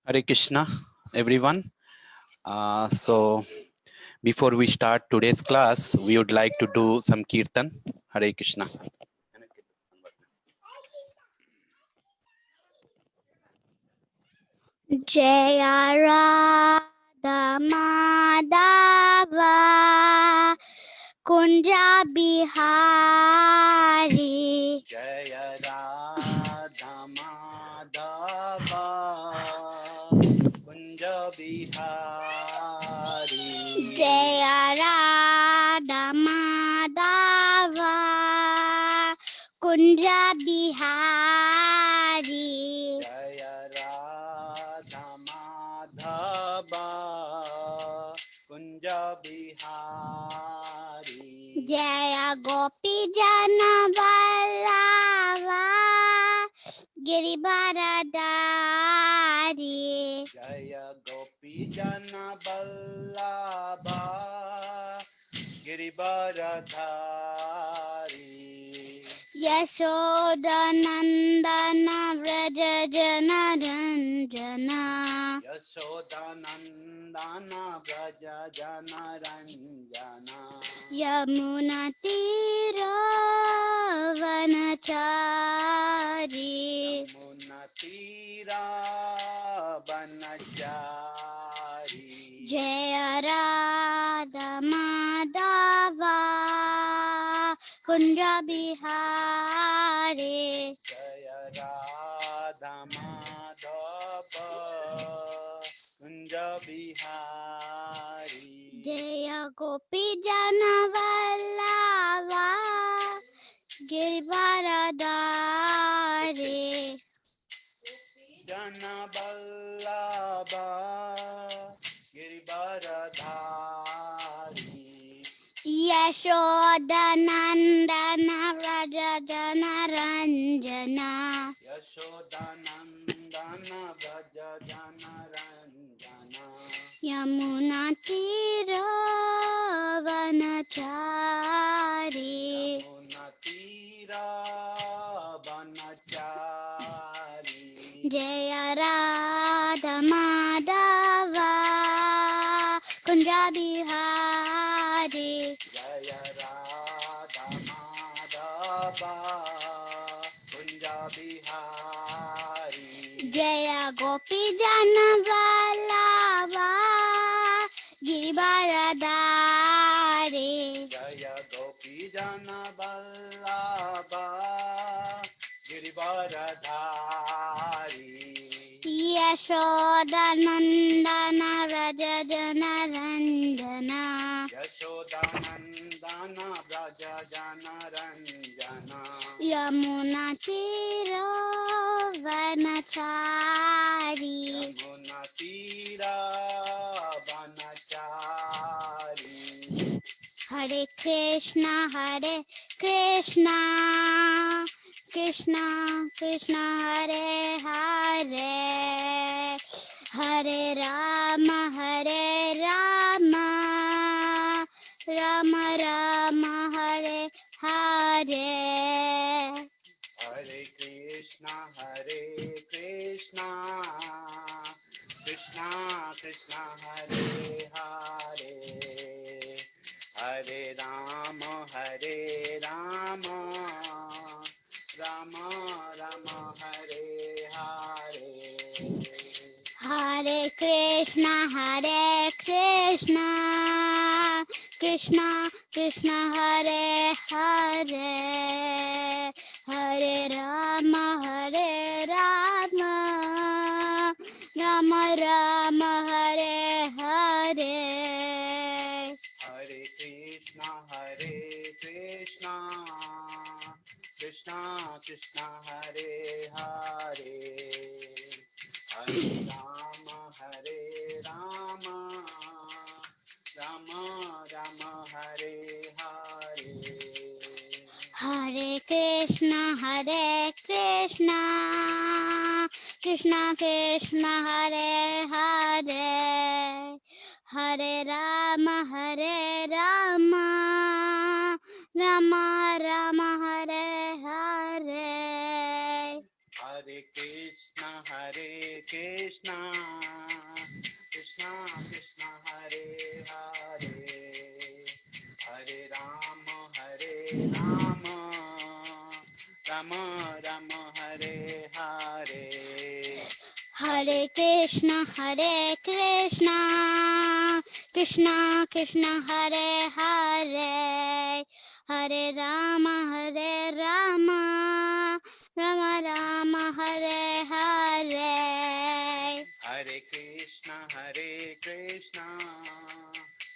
Hare Krishna, everyone. So before we start today's class, we would like to do some kirtan. Hare Krishna. Jaya Radha Madhava Kunja Bihari. Jaya Radha Madhava Kunja Bihari. Jaya Radha Madhava Kunja Bihari. Jaya Radha Madhava Kunja Bihari. Jaya Gopi Jana Vallabha Giribharadari. Jaya Gopi Jana Vallabha Giribharadhari. Yashodanandana Vraja Jana Ranjana. Yashodanandana Vraja Jana Ranjana. Yamuna Tira Vanachari. Yamuna Tira Vanachari. Jaya Radha Madhava Kunja Bihari. Jaya Radha Madhava Kunja Bihari. Jaya Gopi Jana Vallabha Giribharadari. Jana Vallabha Giribharadhari. Yashodanandana Vraja Jana Ranjana. Yashodanandana Vraja Jana Ranjana. Yamuna Tira Vanachari. Yamuna Tira Vanachari. Jaya Radha Madhava Kunja Bihari. Jaya Radha Madhava Kunja Bihari. Jaya Gopi Jana Vallabha Giribharadari. Jaya Gopi Jana Vallabha Giribharadhari. Yashodanandana Vraja Jana Ranjana. Yashodanandana Vraja Jana Ranjana. Yamuna Tira Vanachari. Yamuna Tira Vanachari. Hare Krishna Krishna Krishna Hare Hare. Hare Rama Rama Rama Hare Hare. Hare Krishna Krishna Krishna Hare Hare. Hare Rama Rama Rama Hare Hare. Hare Krishna Krishna Hare Hare. Hare Rama Rama Rama Hare Hare. Hare Krishna Krishna Krishna Hare Hare. Hare Rama Rama Rama Hare Hare. Hare Krishna Hare Krishna, Krishna Krishna Hare Hare, Hare Rama Rama Rama Hare Hare. Hare Krishna, Krishna Krishna Hare Hare, Hare Rama Rama Rama Hare Hare. Hare Krishna, Krishna Krishna Hare Hare, Hare Rama Rama Rama Hare Hare. Hare Krishna,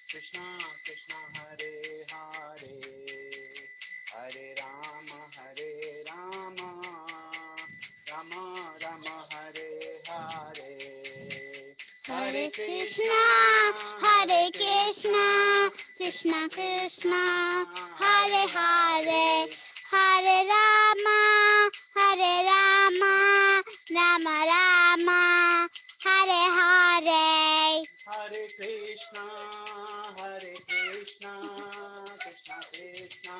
Krishna Krishna Hare Hare, Hare Rama Rama Rama Hare Hare. Hare Krishna, Krishna Krishna Hare Hare, Hare Rama Rama Rama Hare Hare. Hare Krishna, Krishna Krishna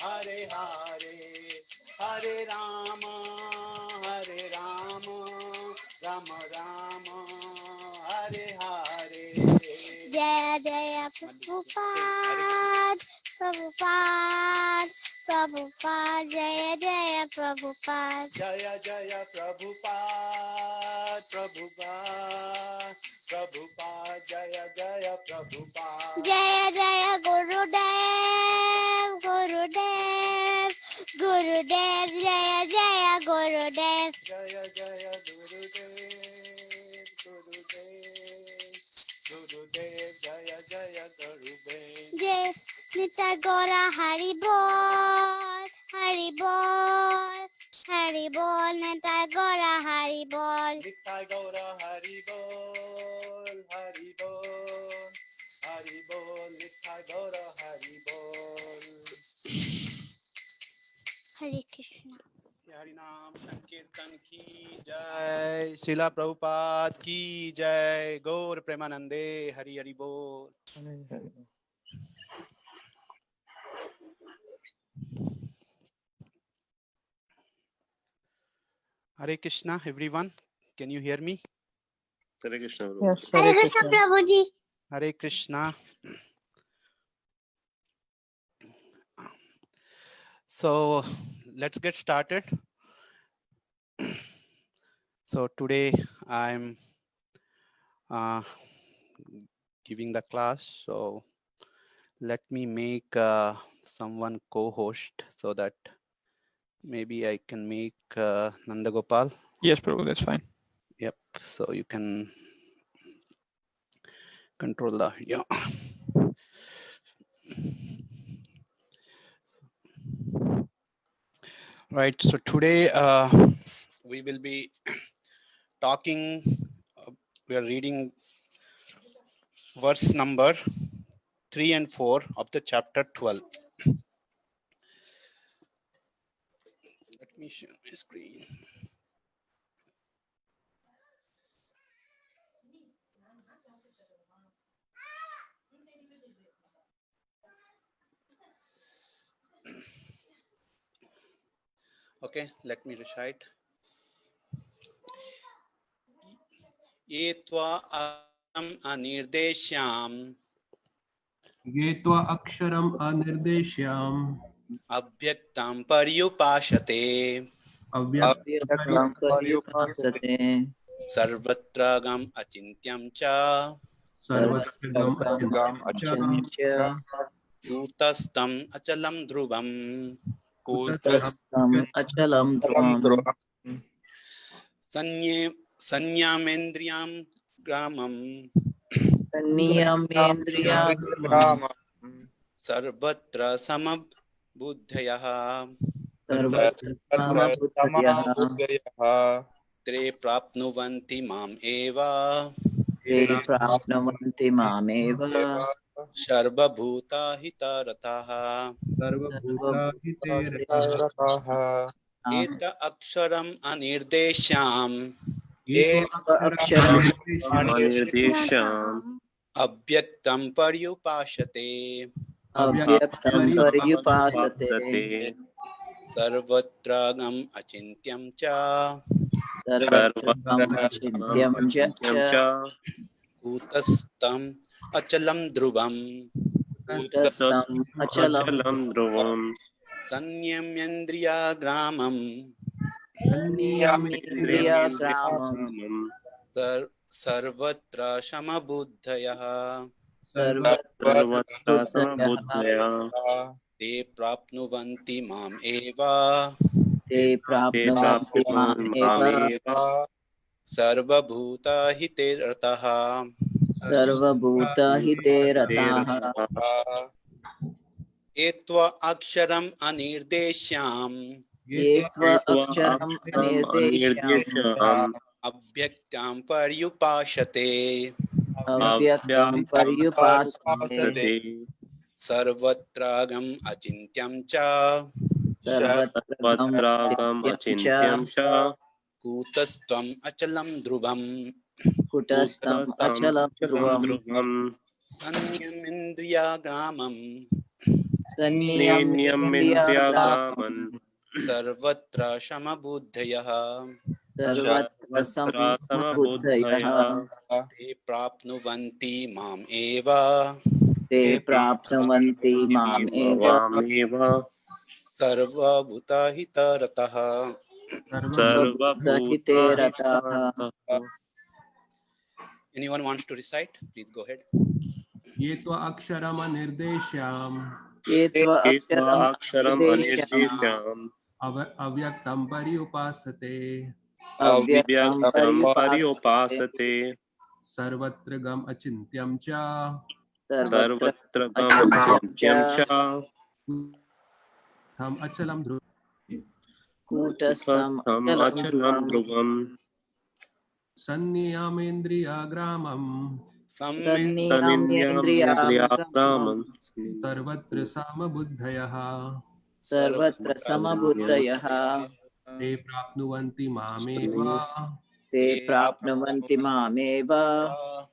Hare Hare, Hare Rama Rama Rama Hare Hare. Jaya Jaya Prabhupada, Jaya Jaya Prabhupada. Jaya Jaya Prabhupada, Jaya Jaya Prabhupada. Jaya Jaya Gurudev, Jaya Jaya Gurudev. Jaya Jaya Gurudev, Jaya Jaya Gurudev. Jai Nitya Gora Hari Bol, Nitya Gora Hari Bol. Nitai Gaura Hari Bol, Nitai Gaura Hari Bol. Hare Krishna. Hari नाम संकीर्तन की जय, शिला प्रभुपाद की जय, गौर प्रेमानंदे हरि हरि बोल. Hare Krishna, everyone. Can you hear me? Hare Krishna. Yes, Hare Krishna Prabhuji. Hare Krishna. So let's get started. So today I'm giving the class. So let me make someone co-host so that maybe I can make Nandagopal. Yes, Prabhu, that's fine. Yep. So you can control the video. Right. So today we will be talking. We are reading verse number 3 and 4 of the chapter 12. Let me share my screen. Okay, let me recite. Ye tva anirdeshyam ये त्वा अक्षरम अनिर्देश्यम abhyaktam paryupashate अव्यक्तं पर्युपासते sarvatragam achintyam cha सर्वत्रगम अचिन्त्य kutastam achalam dhruvam कूटस्थम् अचलं ध्रुवम् sanyamendriyam gramam संनियमेन्द्रियाग्रामम् sarvatra samabudhyayah सर्वत्र tre prapnuvanti mam eva ते प्राप्नुवन्ति मामेव सर्वभूताहितरतः सर्वभूताहिते रतः एत अक्षरम् अनिर्देश्याम् ये अक्षरम् अनिर्देश्याम् अव्यक्तं पर्युपासते अव्यक्तं पर्युपासते सर्वत्रगम् अचिन्त्यं च सर्वत्रं चिन्त्यं च कूटस्थम् अचलं ध्रुवम् कूटस्थम् अचलं ध्रुवम् संयम्येन्द्रियाग्रामम् संयम्येन्द्रियग्रामम् सर्वत्र समबुद्धयः सर्वत्र समबुद्धयः ते प्राप्नुवन्ति माम् एव ते प्राप्नुवन्ति मामेव सर्वभूताहिते रतः सर्वभूतहिते रताः एत्वा अक्षरम् अनिर्देश्याम् ये त्वक्षरम् अनिर्देश्यम् अव्यक्तां पर्युपासते अव्यक्तं पर्युपासते सर्वत्रागम् अचिन्त्यं च सर्वत्रगम् अचिन्त्यं च कूटस्थम् अचलं ध्रुवम् कुटस्थम् अचलं ध्रुवम् संयमेन्द्रियाग्रामम् संयम्येन्द्रियग्रामम् सर्वत्र समबुद्धयः सर्वत्र समबुद्धयः ते प्राप्नुवन्ति माम् एव ते प्राप्नुवन्ति मामेव सर्वभूताहितरतः सर्वभूतहिते रताः Anyone wants to recite? Please go ahead. ये अक्षरम् अनिर्देश्याम् ये त्वक्षरम् अनिर्देश्यम् अव्यक्तं पर्युपासते अव्यक्तं पर्युपासते सर्वत्र गम अचिन्त्यं च सर्वत्र अचिन्त्यं च थम अचलं कूटस्थम् अचलं ध्रुवम् संयमेन्द्रियाग्रामम् संयम्येन्द्रियाग्रामम् सर्वत्र समबुद्धयः सर्वत्र समबुद्धयः ते प्राप्नुवन्ति मामेव ते प्राप्नुवन्ति मामेव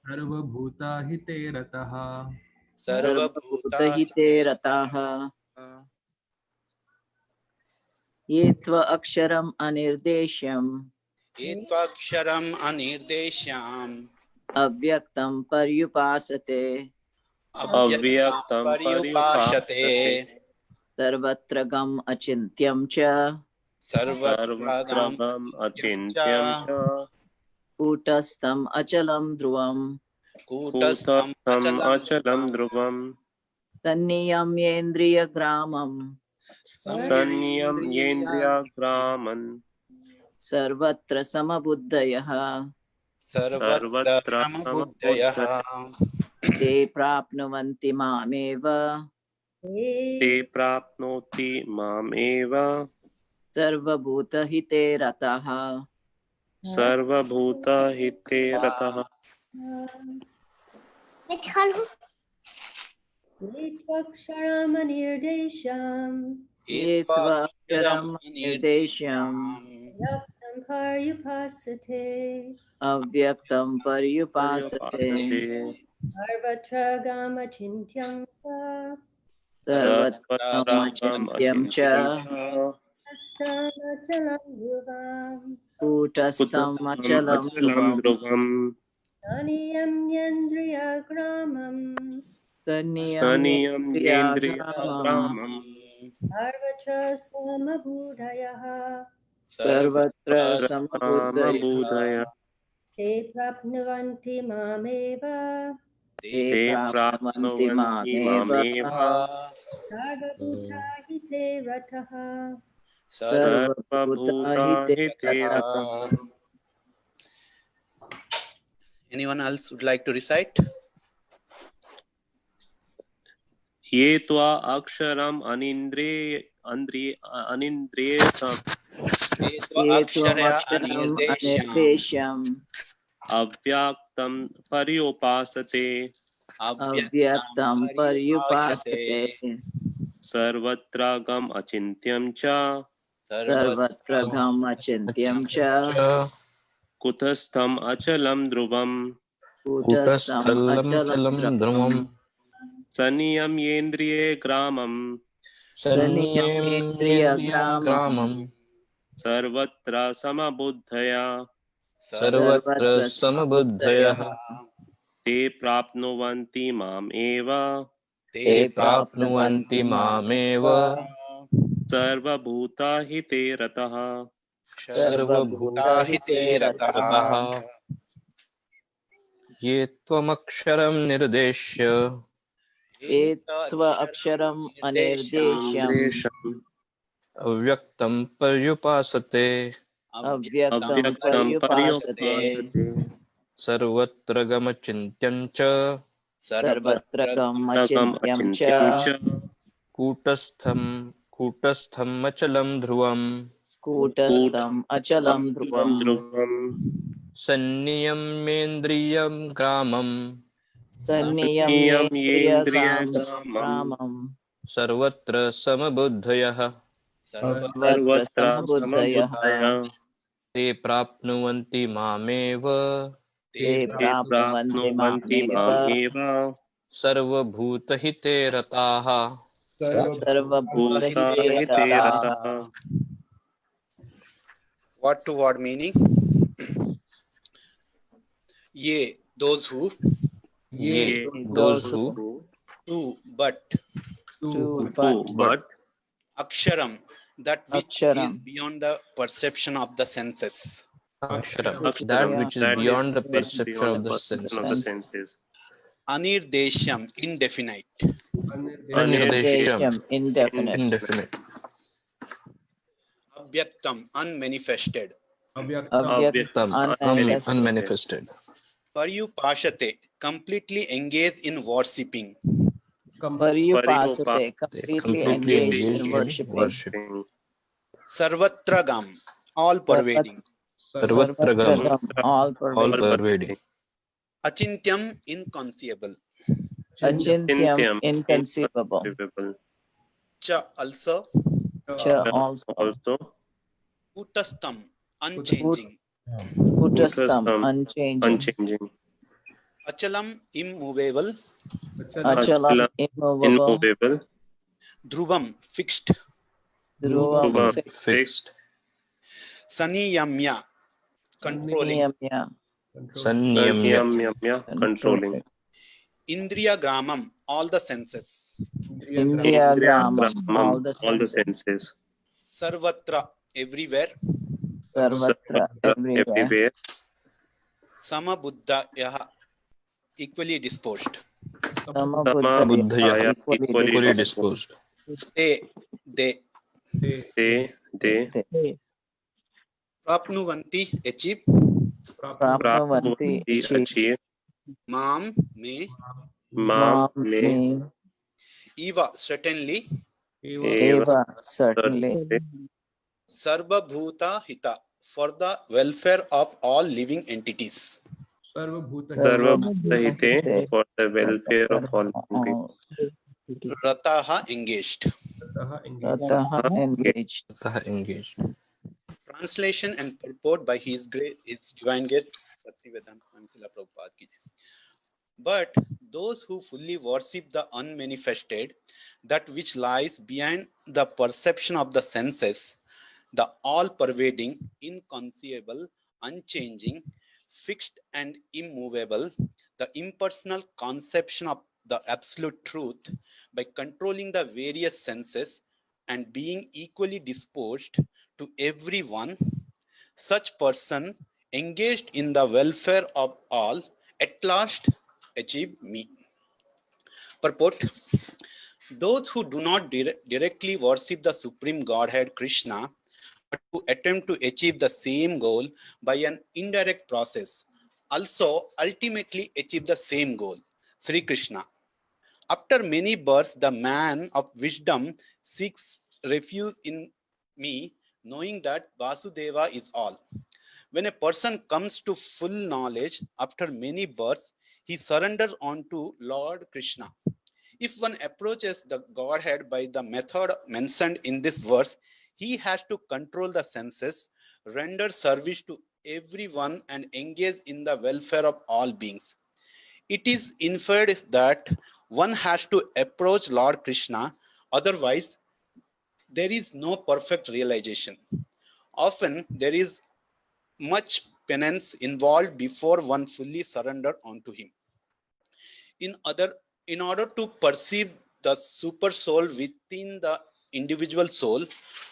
सर्वभूताहिते रतः सर्वभूतहिते रताः ये त्वक्षरम् अनिर्देश्यम् एत्वाक्षरम् अनिर्देश्याम् अव्यक्तं पर्युपासते अव्यक्तं पर्युपासते सर्वत्र गम् अचिन्त्यं च सर्वत्रागम् अचिन्त्यं च कूटस्थम् अचलं ध्रुवम् कूटस्थम् अचलं ध्रुवम् संयम्येन्द्रियग्रामम् संयम्येन्द्रियाग्रामम् सर्वत्र समबुद्धयः सर्वत्र समबुद्धयः ते प्राप्नुवन्ति मामेव ते प्राप्नोति मामेव सर्वभूतहिते रताः सर्वभूतहिते रतः ये त्वक्षरम् अनिर्देश्यम् अव्यक्तं पर्युपासते सर्वत्र अचिन्त्यं च कूटस्थम् अचलं ध्रुवम् संयम्येन्द्रियाग्रामम् सर्वत्र समबुद्धयः ते प्राप्नुवन्ति मामेव ते प्राप्नुवन्ति मामेव सर्वभूताहिते रतः सर्वभूताहिते रतः Anyone else would like to recite? ये त्वा अक्षरम् अनिन्द्रियेषाम् अनिर्देश्यम् अव्यक्तं पर्युपासते अव्यक्तं पर्युपासते सर्वत्रागम अचिन्त्यं च सर्वत्रगम् अचिन्त्यं च कुतस्थम् अचलं ध्रुवम् कूटस्थम् अचलं ध्रुवम् सनियम्येन्द्रिये ग्रामम् सनियमेन्द्रियग्रामम् सर्वत्र समबुद्धया सर्वत्र समबुद्धयः ते प्राप्नुवन्ति माम् एव ते प्राप्नुवन्ति मामेव सर्वभूताहिते रतः सर्वभूतहिते रतः ये त्वमक्षरं निर्देश्य ये त्वक्षरम् अनिर्देश्यम् अव्यक्तं पर्युपासते अव्यक्तं अव्यक्तं पर्युपासते पर्युपासते सर्वत्र गमचिन्त्यं च सर्वत्र गमचिन्त्यं च कूटस्थम् अचलं ध्रुवम् कूटस्थम् अचलं ध्रुवम् ध्रुवम् सन्नियम्येन्द्रियं ग्रामम् संनियम्येन्द्रियग्रामम् सर्वत्र समबुद्धयः सर्वत्र समबुद्धयः ते प्राप्नुवन्ति मामेव ते प्राप्नुवन्ति मामेव सर्वभूतहिते रताः सर्वभूतहिते रताः Word to word meaning. Ye, those who, ये those who to, but, but aksharam, that which Aksharam. is beyond the perception of the senses. aksharam, that which is beyond the perception of the senses. senses. Anirdeshyam, indefinite. Anirdeshyam, indefinite. indefinite. Abhyaktam, unmanifested. Avyaktam, Unmanifested. Paryupashate, completely engaged in worshipping. Paryupasate, They completely completely engaged in engaged in worshipping. worship. Sarvatragam, all pervading. Sarvatragam, all all pervading. pervading. Achintyam, inconceivable. Achintyam, inconceivable. Cha, also. Cha, also. Kutastham, unchanging. Kutastham, unchanging. Achalam, immovable. Achalam, immovable. Dhruvam, fixed. Dhruvam, Fixed. Saniyamya, controlling. Sanyamya, Controlling. Indriya gramam, all the senses. Indriyagramam, all the senses. Sarvatra, everywhere. Sarvatra, everywhere. Samabuddhaya, equally disposed. Buddhaya, equally disposed. They prapnuvanti, achieve. Prapnuvanti, achieve. Mam, me. Eva, certainly. Eva, certainly. Sarva bhuta hita, for the welfare of all living entities. Sarvabhutahite, for the welfare of all people. Rataha, engaged. Rataha, engaged. Engaged. Translation and purport by His Divine Grace Bhaktivedanta Swami Srila Prabhupada ki jai. But those who fully worship the unmanifested, that which lies behind the perception of the senses, the all-pervading, inconceivable, unchanging, fixed and immovable, the impersonal conception of the absolute truth, by controlling the various senses and being equally disposed to everyone, such person engaged in the welfare of all at last achieve me. Purport: those who do not directly worship the Supreme Godhead Krishna, but who attempt to achieve the same goal by an indirect process, also ultimately achieve the same goal, Sri Krishna. After many births, the man of wisdom seeks refuge in me, knowing that Vasudeva is all. When a person comes to full knowledge after many births, he surrenders onto Lord Krishna. If one approaches the Godhead by the method mentioned in this verse, he has to control the senses, render service to everyone, and engage in the welfare of all beings. It is inferred that one has to approach Lord Krishna, otherwise, there is no perfect realization. Often, there is much penance involved before one fully surrenders onto him. In order to perceive the super soul within the individual soul,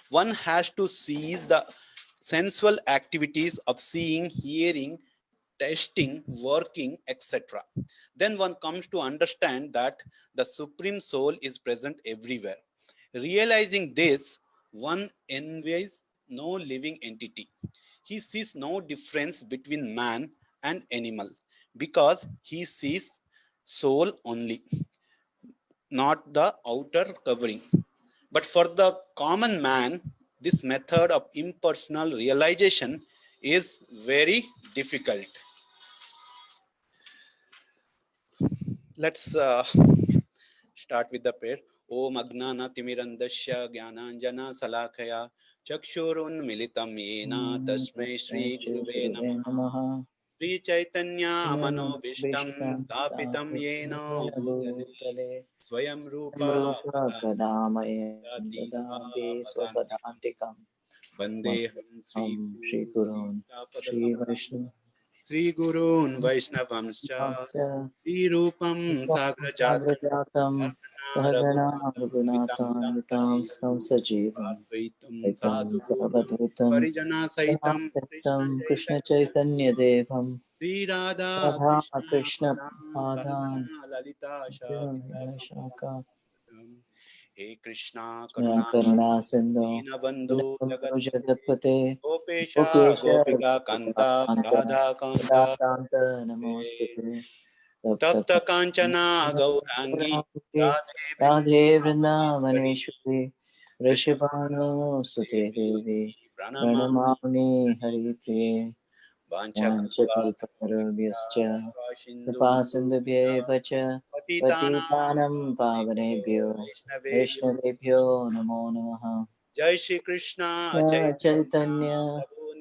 one has to cease the sensual activities of seeing, hearing, tasting, working, etc. Then one comes to understand that the Supreme Soul is present everywhere. Realizing this, one envies no living entity. He sees no difference between man and animal because he sees soul only, not the outer covering. But for the common man, this method of impersonal realization is very difficult. Let's start with the prayer. Om Agnana Timirandasya Jnananjana Salakaya Chakshurun Militam Yena Tasmai Shri Guruve Namaha. Shri Chaitanya Manobishtam Stapitam Yena Bhutale Swayam Rupa Kadamaya Dati Dadati Swapadantikam Swapadantikam Vandeham Shri Gurun Shri Vishnu Sri Gurun Vaishnavamscha Sri Rupam Sagrajatam Sagrajatam Sahagana Raghunatham Vitam Sajivam Advaitam Vitam Sadhutam Sarvadhutam Parijana Saitam Krishna Chaitanya Devam Sri Radha Radha Krishna Krishna Padan Padam Sahagana Lalita Shaka He Krishna Karuna Karuna Sindhu Bandhu Jagat Jagatpate Gopesha Gopesha Gopika Kanta Radha Kanta Kanta Namostate Tapta Kanchana Gaurangi Radhe Radhe Vrindavaneshwari Vrindavaneshwari Rishabhanu Sute Devi Pranama Pranamani Hari Priye Vanchakalparabhyascha Kripasindubhyeva cha Patitanam Pavanebhyo Vaishnavebhyo Namo Namaha Jai Shri Krishna Chaitanya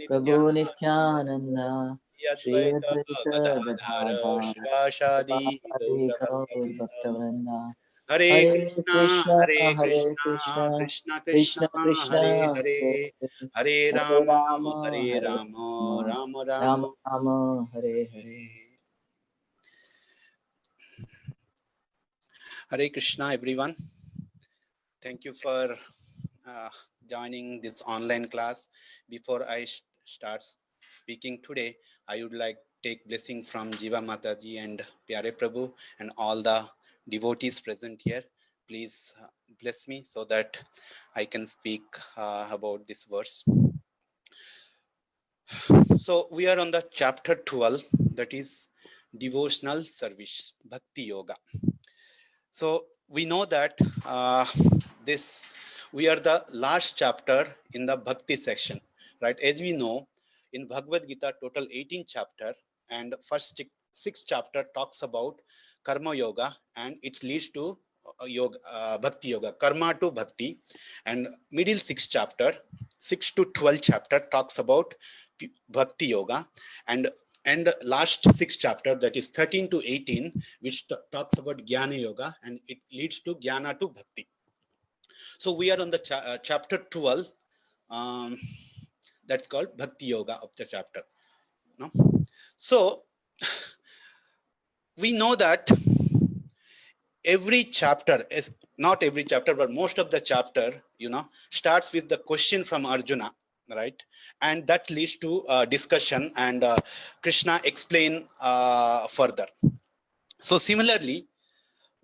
Prabhu Nityananda Shri Advaita Advaita Gadadhara Gadadhara Shivashadi Adi Gaur Gaura Bhaktavrinda Hare Hare Krishna, Krishna Hare Hare Krishna, Krishna Krishna Krishna Krishna, Hare Krishna Hare Hare, Hare Hare Hare Rama, Rama Hare Hare Rama, Rama Rama Rama. Rama Rama Hare Hare. Hare Krishna, everyone. Thank you for joining this online class. Before I start speaking today, I would like to take blessing from Jiva Mataji and Pyare Prabhu and all the devotees present here. Please bless me so that I can speak about this verse. So we are on the chapter 12, that is devotional service, Bhakti Yoga. So we know that we are the last chapter in the Bhakti section, right? As we know, in Bhagavad Gita, total 18 chapter, and first 6 chapter talks about Karma Yoga, and it leads to Bhakti Yoga, Karma to Bhakti, and middle 6 chapter, 6 to 12 chapter talks about Bhakti Yoga, and last 6 chapter, that is 13 to 18, which talks about Jnana Yoga, and it leads to Jnana to Bhakti. So we are on the chapter 12, that's called Bhakti Yoga of the chapter. No? So we know that every chapter is not every chapter, but most of the chapter, starts with the question from Arjuna, right? And that leads to discussion, and Krishna explain further. So similarly,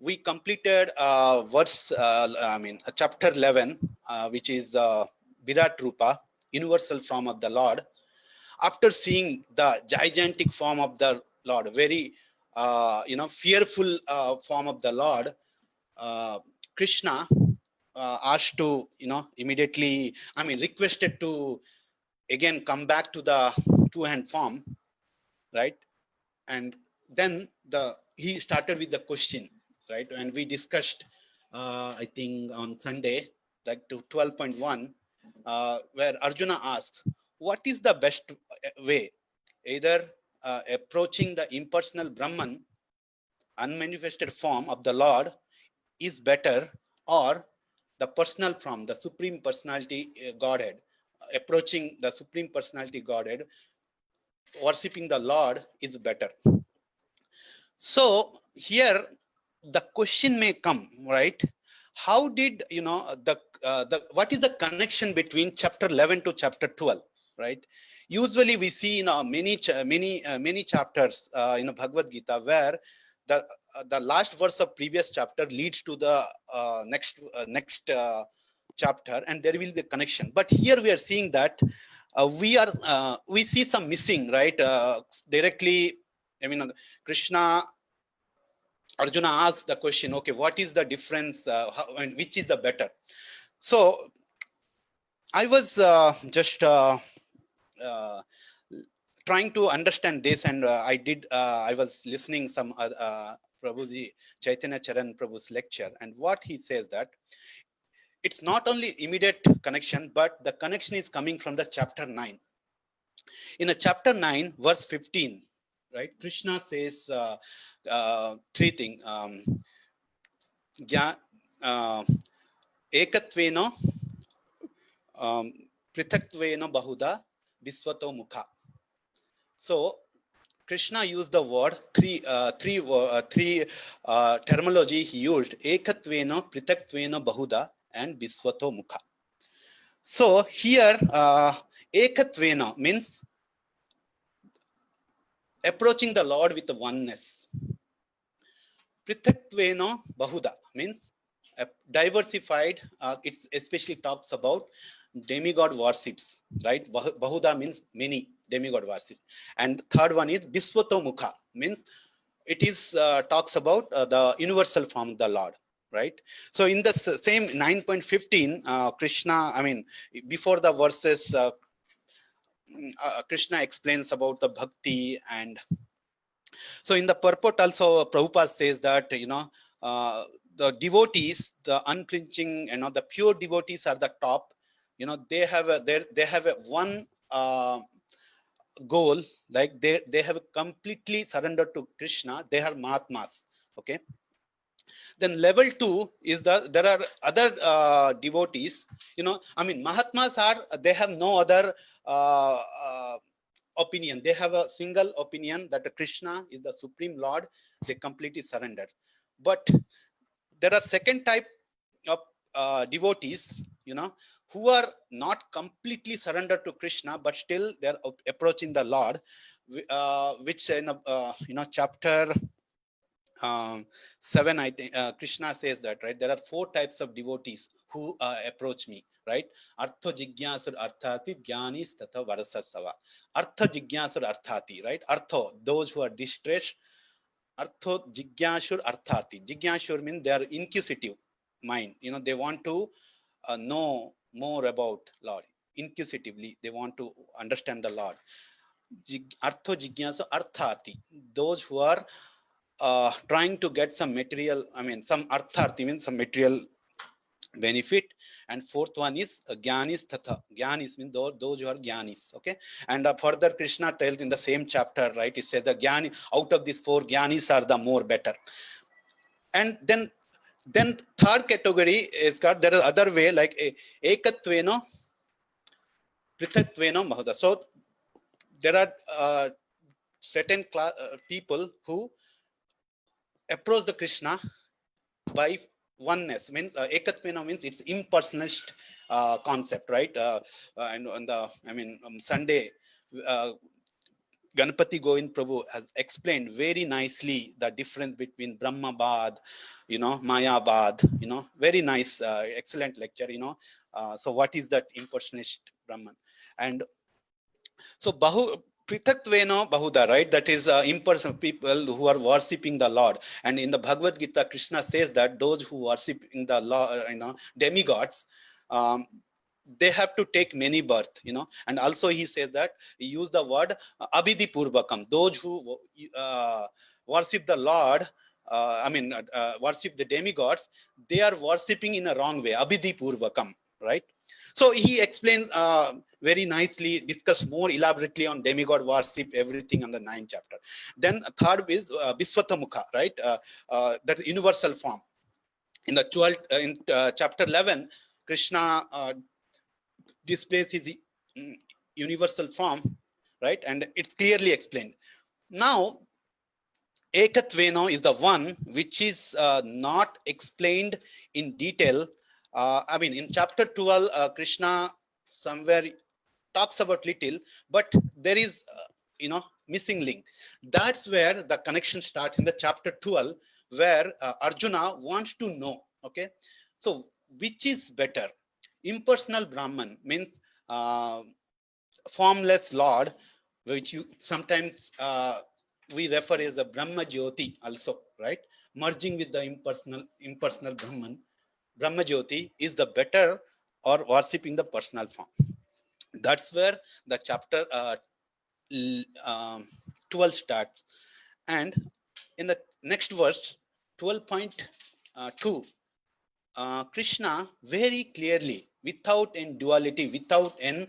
we completed chapter 11, which is Virat Rupa, universal form of the Lord. After seeing the gigantic form of the Lord, very fearful form of the Lord, Krishna asked to immediately, requested to again come back to the two-hand form, right? And then he started with the question, right? And we discussed, I think on Sunday, like to 12.1, where Arjuna asks, what is the best way? Either approaching the impersonal Brahman, unmanifested form of the Lord, is better, or the personal form, the Supreme Personality Godhead, approaching the Supreme Personality Godhead, worshipping the Lord is better. So here the question may come, right? How did what is the connection between chapter 11 to chapter 12, right? Usually we see in many chapters in the Bhagavad Gita where the last verse of previous chapter leads to the next chapter, and there will be a connection. But here we are seeing that we see some missing, right? Directly, I mean, Arjuna asked the question, okay, what is the difference? And which is the better? So I was just trying to understand this, and I was listening some Prabhuji, Chaitanya Charan Prabhu's lecture, and what he says that it's not only immediate connection, but the connection is coming from the chapter 9. In a chapter 9, verse 15, right? Krishna says three things. Ekatveno, prithaktveno bahuda, visvato mukha. So Krishna used the word three terminology he used: ekatveno, prithaktveno bahuda, and visvato mukha. So here ekatvena means approaching the Lord with oneness. Prithaktvena bahuda means diversified. It especially talks about demigod worships, right? Bahuda means many demigod worship. And third one is Visvato Mukha, means it is talks about the universal form of the Lord, right? So in the same 9.15, Krishna, I mean, before the verses, Krishna explains about the bhakti. And so in the purport also, Prabhupada says that, the devotees, the unflinching, the pure devotees are the top. They have a one goal, like they have completely surrendered to Krishna. They are Mahatmas. Okay. Then level 2 is there are other devotees. Mahatmas they have no other opinion. They have a single opinion that Krishna is the Supreme Lord. They completely surrendered. But there are second type of devotees, who are not completely surrendered to Krishna, but still they're approaching the Lord, which in chapter 7, I think Krishna says that, right? There are 4 types of devotees who approach me, right? Artha jigyasur arthati, jnanis tatha varasastava. Artha jigyasur arthati, right? Artha, those who are distressed. Artho jigyashur arthati. Jigyashur means they are inquisitive mind. They want to know more about Lord. Inquisitively, they want to understand the Lord. Artho jigyasu arthati. Those who are trying to get some material, some artharti means some material benefit. And fourth one is gyanis tatha. Gyanis means those who are gyanis. Okay. And further Krishna tells in the same chapter, right? It says the gyani, out of these 4, gyanis are the more better. And then third category is got, there is other way, like ekatveno, prithaktveno mahoda. So there are certain people who approach the Krishna by oneness, means ekatvena means it's impersonalist concept, right? And on the Sunday, Ganpati Govind Prabhu has explained very nicely the difference between Brahmabad, Mayabad, very nice, excellent lecture, so what is that impersonalist Brahman? And so Prithaktvena Bahuda, right? That is impersonal people who are worshipping the Lord. And in the Bhagavad Gita, Krishna says that those who worshipping the Lord, demigods, they have to take many birth, and also he says that he used the word abhidhi purvakam, those who worship the Lord, worship the demigods, they are worshipping in a wrong way, abhidhi purvakam, right? So he explains very nicely, discuss more elaborately on demigod worship, everything on the 9th chapter. Then third is Viswatamukha, right? That universal form. In the 12th, chapter 11, Krishna displays his universal form, right? And it's clearly explained. Now, Ekatveno is the one which is not explained in detail. In chapter 12, Krishna somewhere talks about little, but there is, missing link. That's where the connection starts in the chapter 12, where Arjuna wants to know, okay? So, which is better? Impersonal Brahman means formless Lord, which you sometimes we refer as a Brahma Jyoti also, right? Merging with the impersonal Brahman. Brahma Jyoti is the better, or worshipping the personal form. That's where the chapter 12 starts. And in the next verse, 12.2, Krishna very clearly, without any duality, without any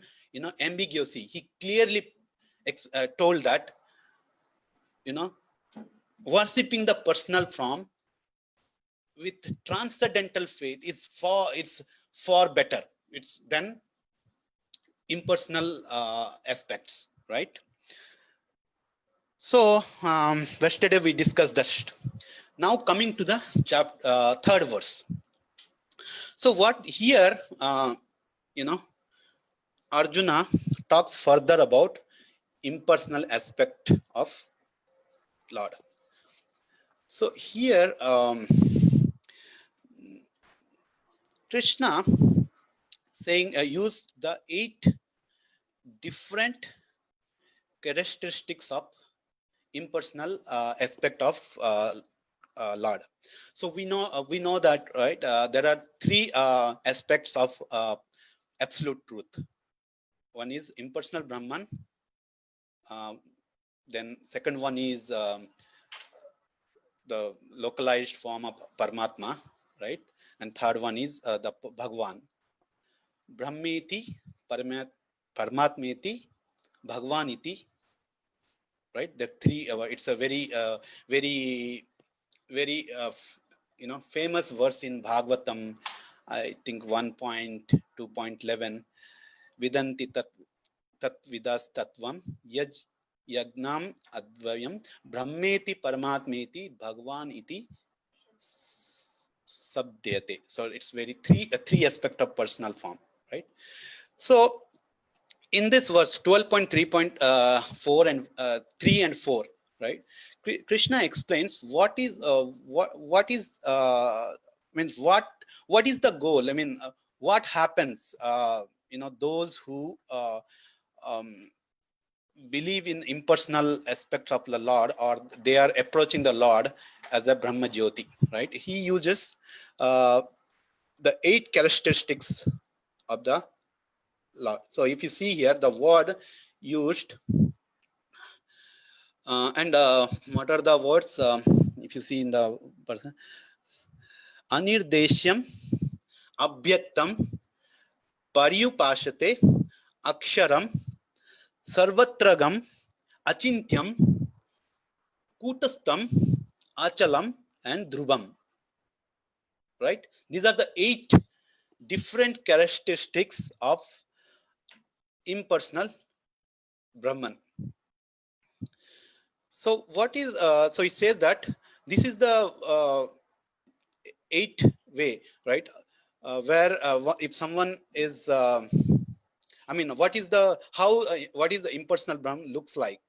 ambiguity, he clearly told that, worshipping the personal form with transcendental faith is far better. It's than impersonal aspects, right? So yesterday we discussed that. Now coming to the chapter 3rd verse. So what here, Arjuna talks further about impersonal aspect of Lord. So here, Krishna saying use the 8 different characteristics of impersonal aspect of Lord. So we know that, right? There are 3 aspects of absolute truth. One is impersonal Brahman. Then second one is the localized form of Paramatma, right? And third one is the Bhagwan. Brahmeti, Paramatmeti, Bhagwaniti, right? The 3. It's a very, famous verse in Bhagavatam. I think 1.2.11. Vidanti tat vidas tatvam yaj yagnam advayam brahmeti paramatmeti bhagwan iti sabdyate. So it's very 3 aspect of personal form, right? So in this verse 12.3.4 and 3 and 4, right? Krishna explains what is what is the goal. What happens? Those who believe in impersonal aspects of the Lord, or they are approaching the Lord as a Brahma Jyoti, right? He uses the 8 characteristics of the Lord. So if you see here, the word used, and what are the words? If you see in the person, Anirdeshyam, Abhyaktam, Paryupashate, Aksharam, Sarvatragam, Achintyam, Kutastam, Achalam, and Dhrubam. Right? These are the 8 different characteristics of impersonal Brahman. So what is? So it says that this is the 8 way, right? Where if someone is, what is the what is the impersonal Brahman looks like,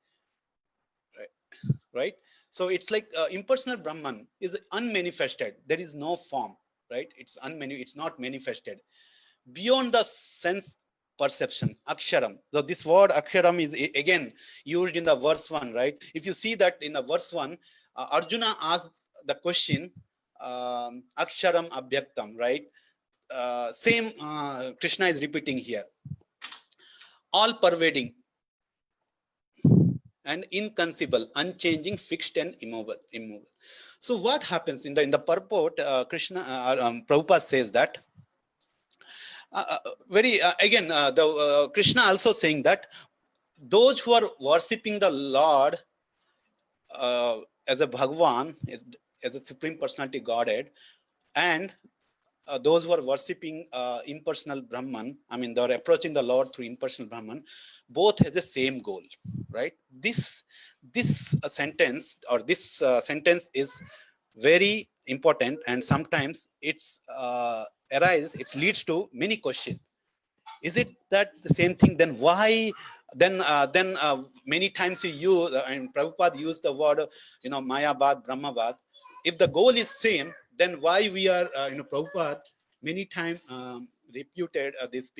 right? So it's like impersonal Brahman is unmanifested. There is no form, right? It's not manifested beyond the sense perception. Aksharam. So this word Aksharam is again used in the verse 1, right? If you see that in the verse 1, Arjuna asked the question, Aksharam Abhyaktam, right? Same Krishna is repeating here. All pervading. and inconceivable, unchanging, fixed, and immovable. So what happens in the purport? Prabhupada says that Krishna also saying that those who are worshipping the Lord as a Bhagwan, as a Supreme Personality Godhead, and those who are worshipping impersonal Brahman, I mean, they are approaching the Lord through impersonal Brahman, both has the same goal, right? This sentence or this sentence is very important, and sometimes it leads to many questions. Is it that the same thing? Then why? Then many times and Prabhupada used the word, Mayabad, Brahmabad. If the goal is same, then why we are, Prabhupada many times reputed this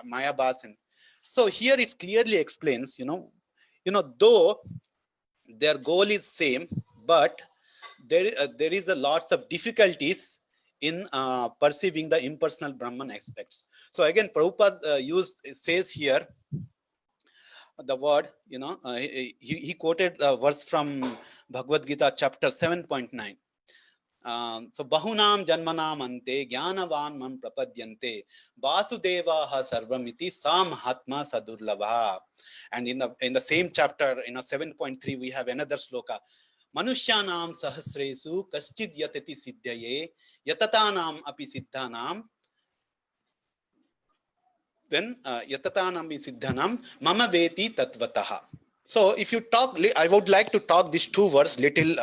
Mayabads, and so here it clearly explains, though their goal is same, but there is a lots of difficulties in perceiving the impersonal Brahman aspects. So again, Prabhupada says here the word, he quoted a verse from Bhagavad Gita chapter 7.9. So bahunam janmanam ante jnanavan man prapadyante vasudevaha sarvamiti samhatma sadurlabha. And in the same chapter, 7.3, we have another sloka. Manushyanam sahasresu kaschid yatati siddhaye yatatanam api siddhanam. Then yatatanam api siddhanam mama veti tatvataha. So if you talk, I would like to talk these two words little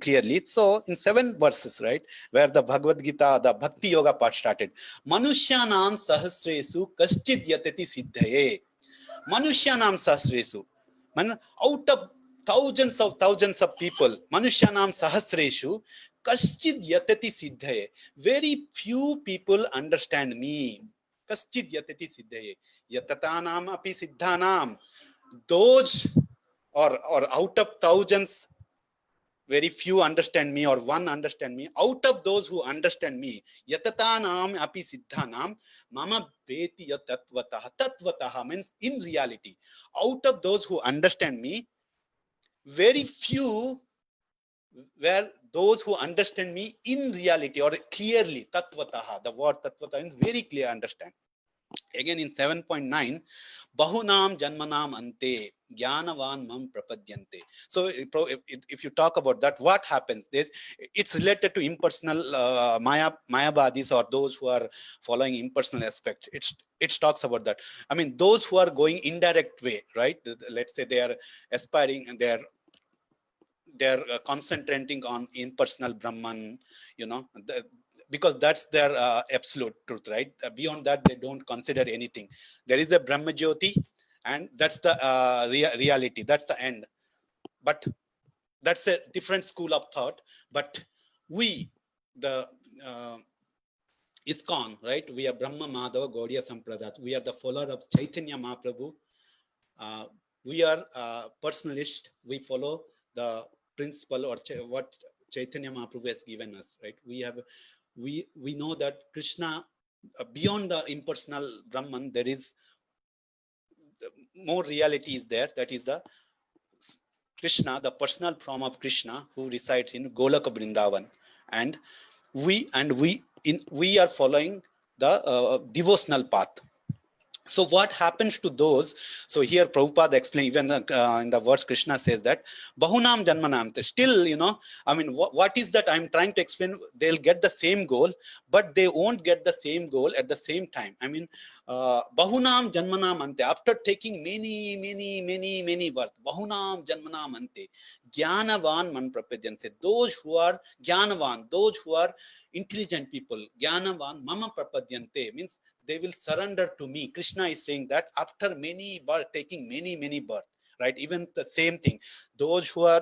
clearly. So in 7 verses, right, where the Bhagavad Gita, the Bhakti Yoga part started. Manushyanam sahasresu kaschid yatati siddhaye. Manushyanam sahasresu. Out of thousands of people, Manushyanam sahasreshu kaschid yatati siddhaye. Very few people understand me. Kaschid yatati siddhaye. Yatatanam api siddhanam. Those or out of thousands, very few understand me, or one understand me. Out of those who understand me, yatatanam api siddhanam mama beti tatvataha. Tatvataha means in reality. Out of those who understand me, very few were those who understand me in reality or clearly. Tatvataha. The word tatvataha means very clear understand. Again in 7.9, bahunam janmanam ante jnanavan mam prapadyante. So if you talk about that, what happens? It's related to impersonal Mayabadis, or those who are following impersonal aspect. It talks about that. I mean, those who are going indirect way, right? Let's say they are aspiring and they're concentrating on impersonal Brahman, because that's their absolute truth, right? Beyond that, they don't consider anything. There is a Brahma Jyoti, and that's the reality. That's the end. But that's a different school of thought. But we, the ISKCON, right? We are Brahma Madhava Gaudiya Sampradat. We are the follower of Chaitanya Mahaprabhu. We are personalist. We follow the principle or what Chaitanya Mahaprabhu has given us, right? We know that Krishna, beyond the impersonal Brahman, there is more reality is there. That is the Krishna, the personal form of Krishna, who resides in Golaka Vrindavan, and we are following the devotional path. So what happens to those? So here Prabhupada explains, even in the verse Krishna says that bahunam janmanam. Still, I mean, what is that I'm trying to explain? They'll get the same goal, but they won't get the same goal at the same time. I mean, bahunam janmanam ante. After taking many births, bahunam janmanam ante, jnanavan man prapadyanse. Those who are jnanavan, those who are intelligent people, jnanavan mama prapadyante, means they will surrender to me. Krishna is saying that after many birth, taking many birth, right? Even the same thing. Those who are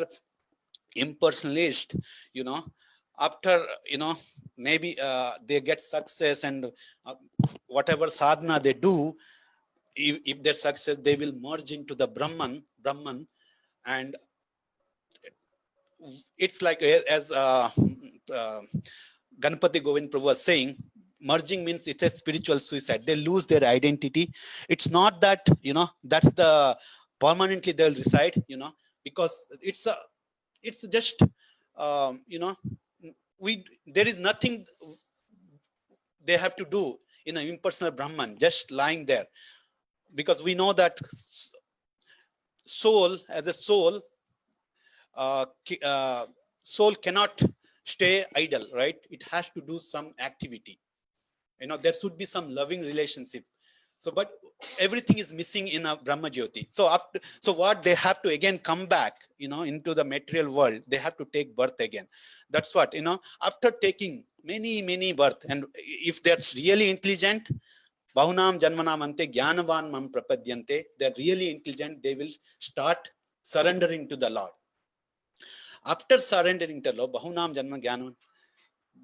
impersonalist, after, maybe they get success, and whatever sadhana they do, if their success, they will merge into the Brahman, and it's like as Ganpati Govind Prabhu was saying, merging means it's a spiritual suicide. They lose their identity. It's not that, that's the permanently they'll reside, because it's just, there is nothing they have to do in an impersonal Brahman, just lying there. Because we know that soul, as a soul, soul cannot stay idle, right? It has to do some activity. There should be some loving relationship. So, but everything is missing in a Brahma Jyoti. So what they have to again come back, into the material world, they have to take birth again. That's what, after taking many birth, and if they're really intelligent, Bahunam Janmanam Ante Jnanavan Mam Prapadyante, they're really intelligent, they will start surrendering to the Lord. After surrendering to the Lord, Bahunam Janman Jnanavan,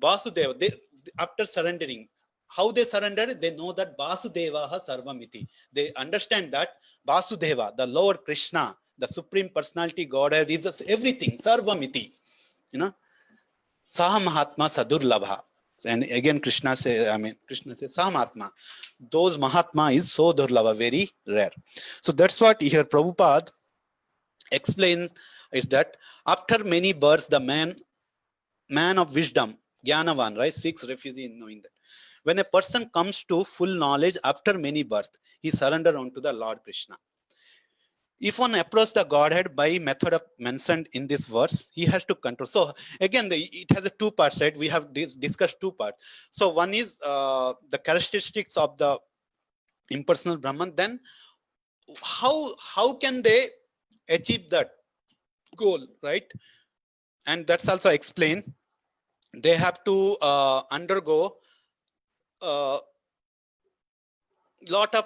Vasudeva, after surrendering, how they surrender? They know that Vasudeva Sarvamiti. They understand that Vasudeva, the Lord Krishna, the Supreme Personality Godhead, is everything, Sarvamiti. Saha Mahatma Sadurlabha. And again, Krishna says, Saha Mahatma. Those Mahatma is so Durlabha, very rare. So that's what here Prabhupada explains, is that after many births, the man of wisdom, Jnanavan, right, seeks refuge in knowing that. When a person comes to full knowledge after many births, he surrenders unto the Lord Krishna. If one approaches the Godhead by method mentioned in this verse, he has to control. So again, it has a two parts, right? We have discussed two parts. So one is the characteristics of the impersonal Brahman. Then how can they achieve that goal, right? And that's also explained. They have to undergo lot of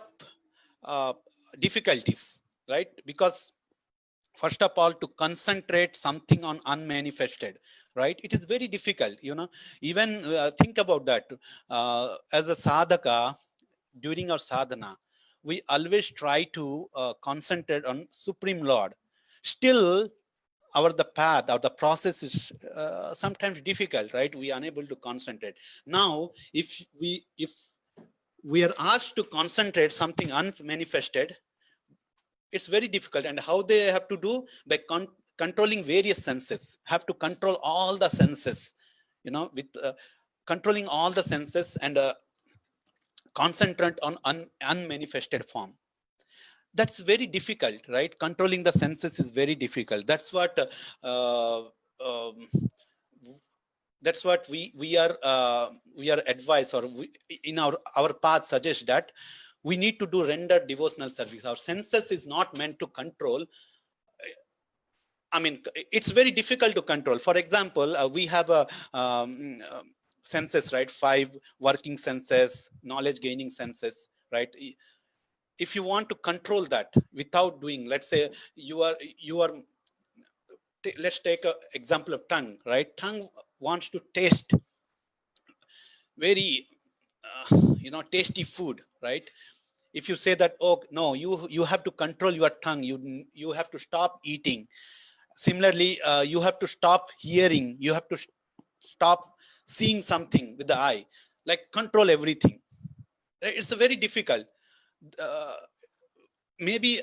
difficulties, right? Because first of all, to concentrate something on unmanifested, right? It is very difficult, even think about that. As a sadhaka, during our sadhana, we always try to concentrate on Supreme Lord. Still, the path or the process is sometimes difficult, right? We are unable to concentrate. Now, if we are asked to concentrate something unmanifested, it's very difficult. And how they have to do? By controlling various senses. Have to control all the senses, with controlling all the senses and concentrate on unmanifested form. That's very difficult, right? Controlling the senses is very difficult. That's what we are advised, or in our path suggest that we need to do render devotional service. Our senses is not meant to control. It's very difficult to control. For example, we have a senses, right? 5 working senses, knowledge gaining senses, right? If you want to control that without doing, let's say let's take an example of tongue, right? Tongue wants to taste very, tasty food, right? If you say that, oh no, you have to control your tongue, you have to stop eating. Similarly, you have to stop hearing, you have to stop seeing something with the eye, like control everything. It's very difficult. Maybe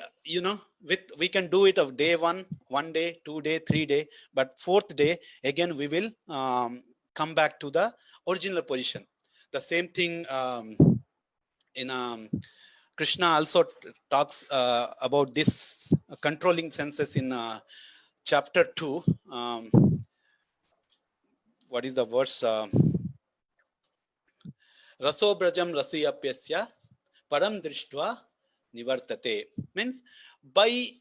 we can do it of day 1 day, 2 day, 3 day, but 4th day again we will come back to the original position. The same thing in Krishna also talks about this controlling senses in chapter 2. What is the verse? Rasobrajam rasiyapyasya param drishtva nivartate. Means by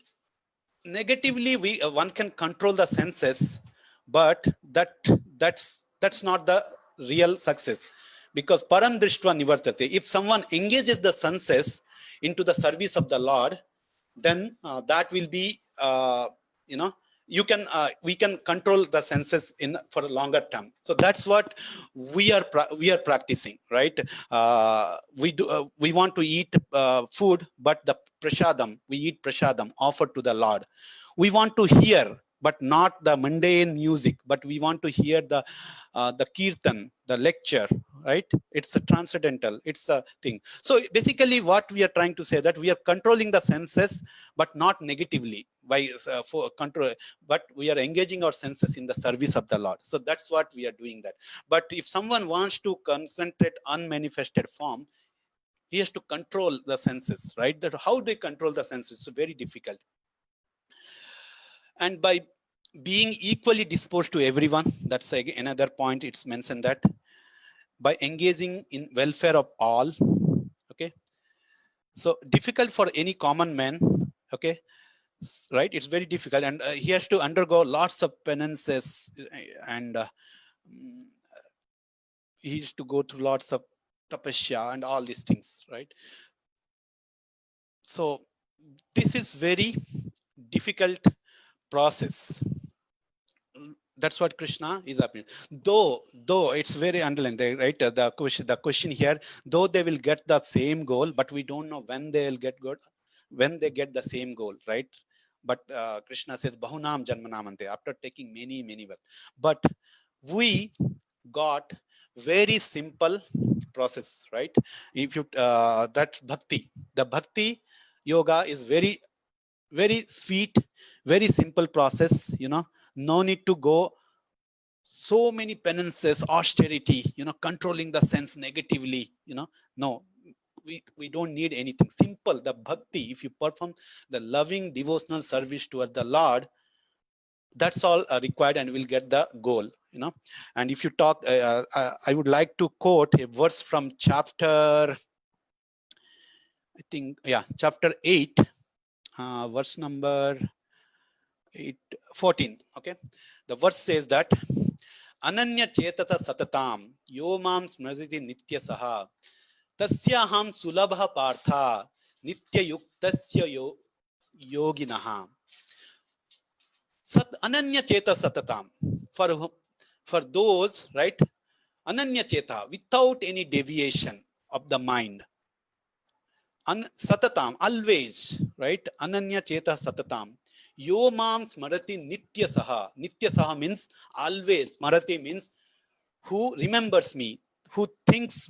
negatively one can control the senses, but that's not the real success, because param drishtva nivartate. If someone engages the senses into the service of the Lord, then that will be we can control the senses for a longer term. So that's what we are practicing, right? We want to eat food, but the prasadam, we eat prasadam offered to the Lord. We want to hear, but not the mundane music, but we want to hear the kirtan, the lecture, right? It's a transcendental, it's a thing. So basically what we are trying to say that we are controlling the senses, but not negatively by for control, but we are engaging our senses in the service of the Lord. So that's what we are doing that. But if someone wants to concentrate unmanifested form, he has to control the senses, right? That how they control the senses is very difficult. And by being equally disposed to everyone, that's again another point, it's mentioned that by engaging in welfare of all, okay? So difficult for any common man, okay? Right, it's very difficult, and he has to undergo lots of penances, and he has to go through lots of tapasya and all these things, right? So this is very difficult process. That's what Krishna is happening. Though it's very underlined, right? The question here, though they will get the same goal, but we don't know when they will get good, when they get the same goal, right? But Krishna says, Bahunam Janmanamante, after taking many births. But we got very simple process, right? If you that bhakti, the bhakti yoga is very sweet, very simple process, you know. No need to go so many penances, austerity, you know, controlling the sense negatively, you know. No, we don't need anything. Simple, the bhakti, if you perform the loving devotional service toward the Lord, that's all required, and we'll get the goal, you know. And if you talk, I would like to quote a verse from chapter, I think, yeah, chapter 8, verse number 14. Okay, the verse says that Ananya chetata satatam yomam smriti nitya saha tasyaham sulabha partha nitya yuktasya yoginaha. Sat ananya cheta satatam, for those, right? Ananya cheta, without any deviation of the mind. Satatam, always, right? Ananya cheta satatam. Yo mam smarati nitya saha. Nitya saha means always. Smarati means who remembers me, who thinks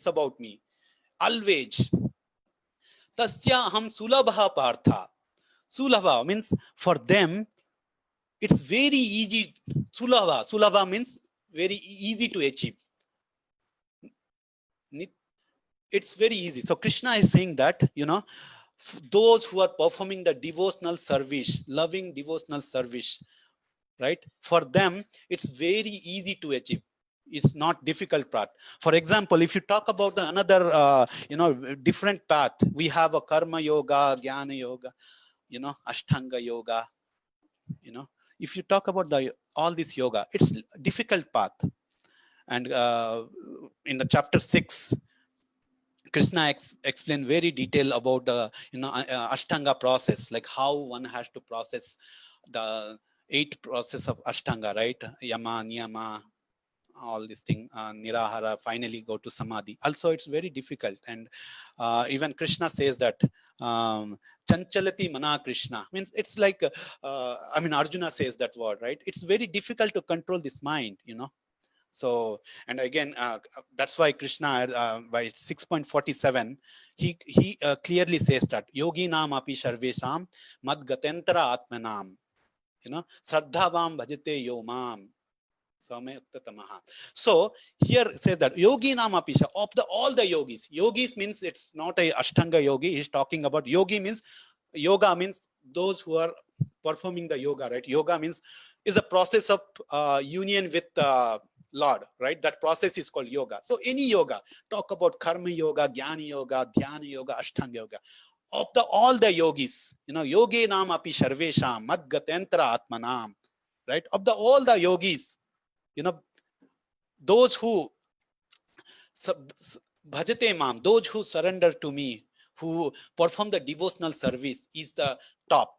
about me. Always. Tasya ham sulabha partha. Sulabha means for them, it's very easy. Sulabha means very easy to achieve. It's very easy. So Krishna is saying that, you know, those who are performing the devotional service, loving devotional service, right? For them, it's very easy to achieve. It's not difficult path. For example, if you talk about another, you know, different path, we have a karma yoga, jnana yoga, you know, ashtanga yoga, you know. If you talk about all this yoga, it's difficult path. And in the chapter 6, Krishna explained very detail about the Ashtanga process, like how one has to process the 8 process of Ashtanga, right? Yama, Niyama, all these things, Nirahara, finally go to Samadhi. Also, it's very difficult. And even Krishna says that Chanchalati Mana Krishna, means it's like, I mean, Arjuna says that word, right? It's very difficult to control this mind, you know. So, and again, that's why Krishna by 6.47, he clearly says that yogi nam api sarvesam mad gatentara atmanam, you know, sardhavam bhajate yomam. So here says that yogi nam api, of all the yogis. Yogis means it's not a Ashtanga yogi. He's talking about yogi means, yoga means those who are performing the yoga, right? Yoga means is a process of union with Lord, right? That process is called yoga. So any yoga, talk about karma yoga, jnana yoga, dhyana yoga, ashtanga yoga. Of all the yogis, you know, yogi nam api sarvesham mad gatentara atmanam, right? Of all the yogis, you know, those who bhajate mam, those who surrender to me, who perform the devotional service, is the top,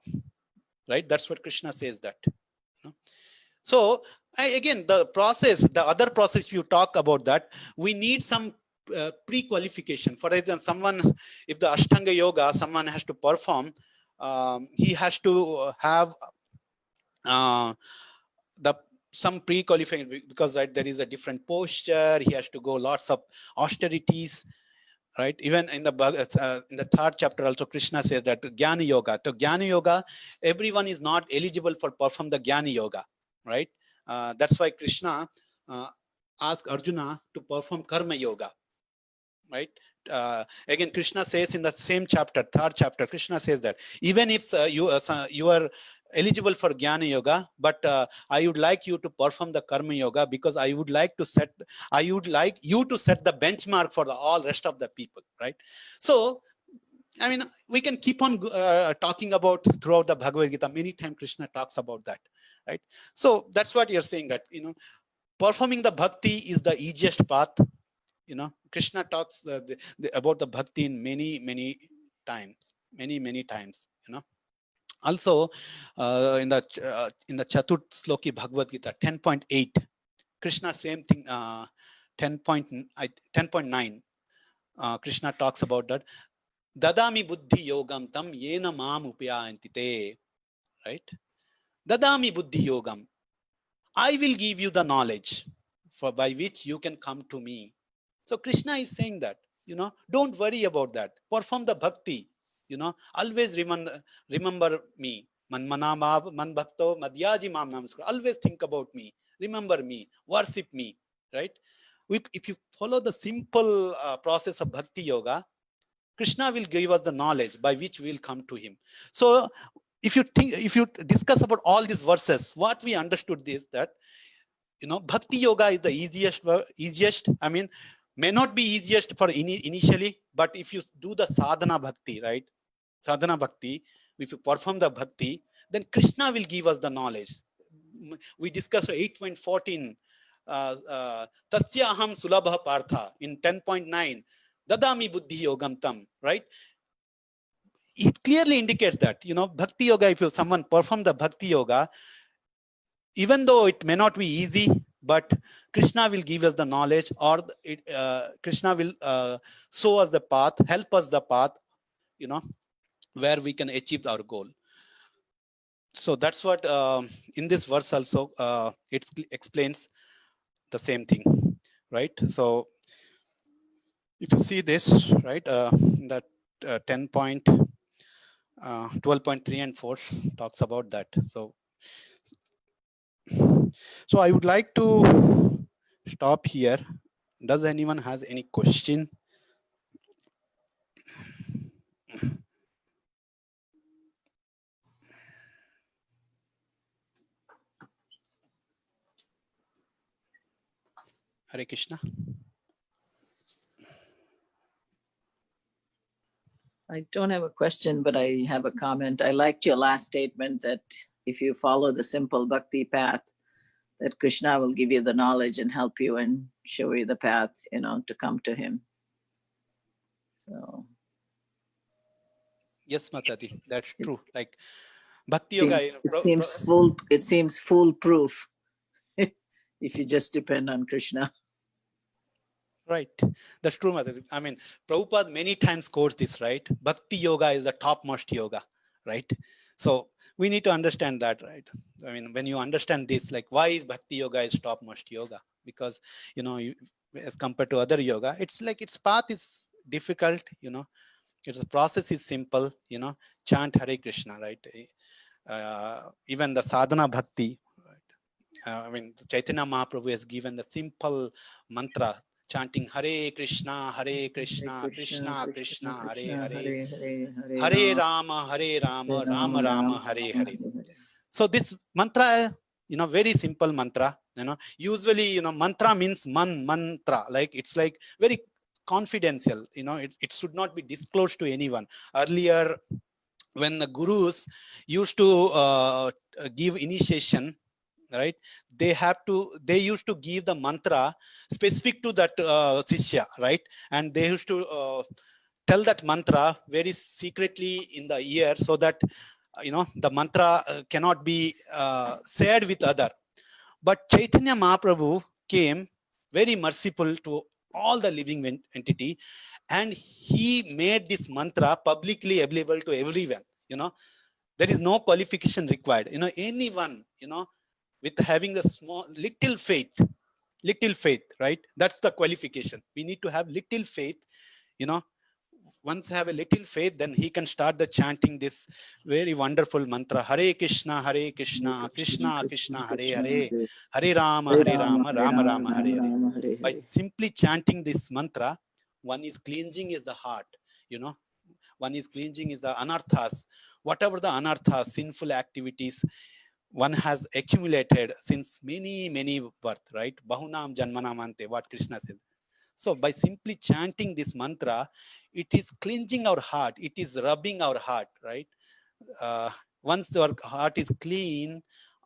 right? That's what Krishna says that. You know? So again, the process, the other process you talk about that, we need some pre-qualification. For example, someone, if the Ashtanga yoga, someone has to perform, he has to have the some pre-qualifying, because right, there is a different posture. He has to go lots of austerities, right? Even in the third chapter also, Krishna says that Jnana Yoga. To Jnana Yoga, everyone is not eligible for perform the Jnana Yoga, right? That's why Krishna asked Arjuna to perform Karma Yoga, right? Again, Krishna says in the same chapter, third chapter, Krishna says that even if you are eligible for Jnana Yoga, but I would like you to perform the Karma Yoga, because I would like you to set the benchmark for all rest of the people, right? So, I mean, we can keep on talking about throughout the Bhagavad Gita. Many times Krishna talks about that, right? So that's what you're saying, that, performing the bhakti is the easiest path. Krishna talks about the bhakti in many times, many times. Also, in the Chaturt Sloki Bhagavad Gita 10.8, Krishna same thing. 10.9, Krishna talks about that. Dadami buddhi yogam tam yena mam upayantite, right? Dadami buddhi yogam. I will give you the knowledge by which you can come to me. So Krishna is saying that, don't worry about that. Perform the bhakti, always remember me. Man bhakto madhyaji mam namaskar. Always think about me, remember me, worship me, right? If you follow the simple process of bhakti yoga, Krishna will give us the knowledge by which we will come to him. So if you discuss about all these verses, what we understood is that, bhakti yoga is the easiest. I mean, may not be easiest for initially, but if you do the sadhana bhakti, right? Sadhana bhakti, if you perform the bhakti, then Krishna will give us the knowledge. We discussed 8.14, Tasya aham sulabha partha, in 10.9, dadami buddhi yogam tam, right? It clearly indicates that, bhakti yoga, if someone perform the bhakti yoga, even though it may not be easy, but Krishna will give us the knowledge, or Krishna will show us the path, help us the path, where we can achieve our goal. So that's what in this verse also it explains the same thing, right? So if you see this, right, that 12.3 and 4 talks about that. So I would like to stop here. Does anyone has any question? Hare Krishna. I don't have a question, but I have a comment. I liked your last statement that if you follow the simple bhakti path, that Krishna will give you the knowledge and help you and show you the path, to come to him. So. Yes, Matati, that's true. Like bhakti yoga, it seems foolproof if you just depend on Krishna. Right, that's true, Matati. I mean, Prabhupada many times quotes this, right? Bhakti yoga is the topmost yoga, right? So we need to understand that, right? I mean, when you understand this, like why is bhakti yoga is topmost yoga? Because, as compared to other yoga, it's like its path is difficult, its process is simple, chant Hare Krishna, right? Even the sadhana bhakti, right? I mean, Chaitanya Mahaprabhu has given the simple mantra, chanting Hare Krishna, Krishna Krishna, Hare Hare, Hare Rama, Rama Rama, Hare Hare. So this mantra, very simple mantra. Usually, mantra means mantra, like it's like very confidential. It should not be disclosed to anyone. Earlier, when the gurus used to give initiation, right, they used to give the mantra specific to that Sishya, right? And they used to tell that mantra very secretly in the ear, so that the mantra cannot be shared with other. But Chaitanya Mahaprabhu came very merciful to all the living entity, and he made this mantra publicly available to everyone. There is no qualification required. Anyone, with having a small, little faith, right? That's the qualification. We need to have little faith, you know. Once have a little faith, then he can start the chanting this very wonderful mantra, Hare Krishna, Krishna Krishna, Hare Hare, Hare Rama, Rama Rama, Hare Hare. By simply chanting this mantra, one is cleansing is the heart, you know. One is cleansing is the anarthas, whatever the anarthas, sinful activities one has accumulated since many birth, right? Bahunam janmanamante, what Krishna said. So by simply chanting this mantra, it is cleansing our heart. It is rubbing our heart, right? Once our heart is clean,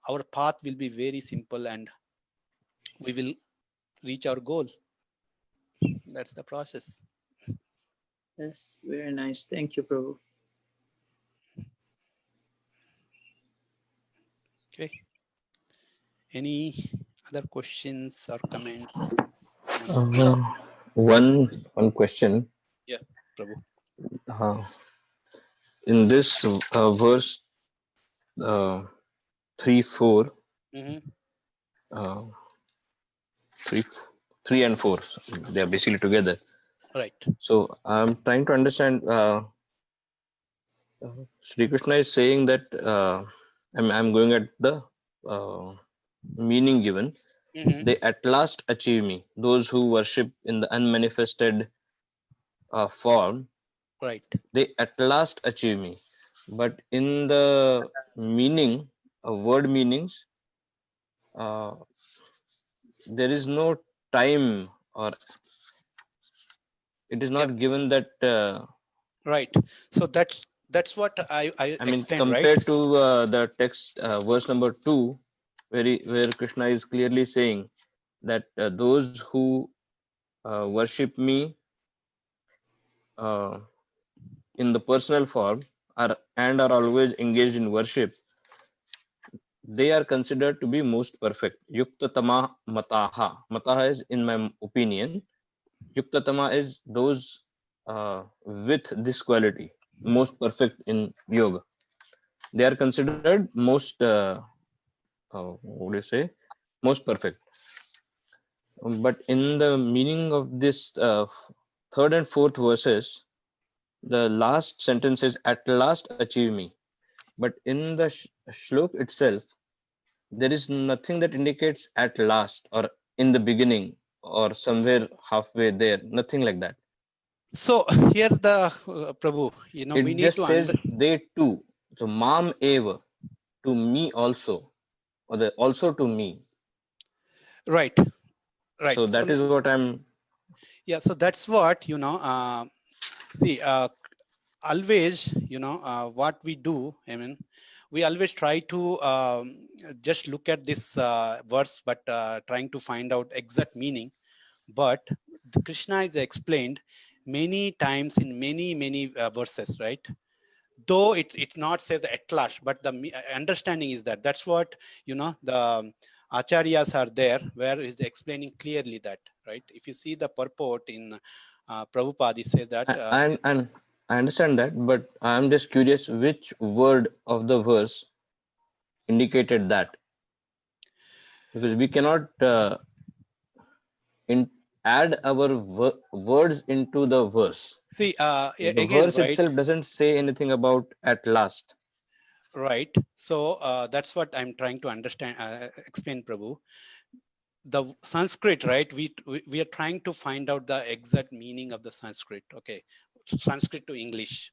our path will be very simple and we will reach our goal. That's the process. Yes, very nice. Thank you, Prabhu. Okay. Any other questions or comments? One question. Yeah, Prabhu. In this verse 3-4, Mm-hmm. 3 and 4, they are basically together. Right. So I'm trying to understand. Sri Krishna is saying that I'm going at the meaning given. Mm-hmm. They at last achieve me. Those who worship in the unmanifested form, Right. they at last achieve me. But in the meaning, word meanings, there is no time, or it is not given that. Right. So that's what I I mean, explained, right? compared to the text, verse number 2, where Krishna is clearly saying that those who worship me in the personal form are always engaged in worship, they are considered to be most perfect. Yuktatama mataha. Mataha is, in my opinion, Yuktatama is those with this quality, most perfect in yoga. They are considered most, what do you say, most perfect. But in the meaning of this third and fourth verses, the last sentence is at last achieve me. But in the shlok itself, there is nothing that indicates at last or in the beginning or somewhere halfway there, nothing like that. So here the Prabhu, you know, It we need just to says they too. So mam eva, to me also, or the also to me. right. So that is what I'm. Yeah, so that's what, you know, see, always, you know, what we do, I mean, we always try to just look at this verse, but trying to find out exact meaning. But Krishna is explained many times in many verses, right? Though it's not says at last, but the understanding is that that's what, you know, the acharyas are there where is explaining clearly that, right? If you see the purport in Prabhupada, he says that And I understand that, but I'm just curious which word of the verse indicated that, because we cannot add our words into the verse. see The again, verse right? itself doesn't say anything about at last. Right. So that's what I'm trying to understand, explain, Prabhu. The Sanskrit, right? We are trying to find out the exact meaning of the Sanskrit. Okay, Sanskrit to English.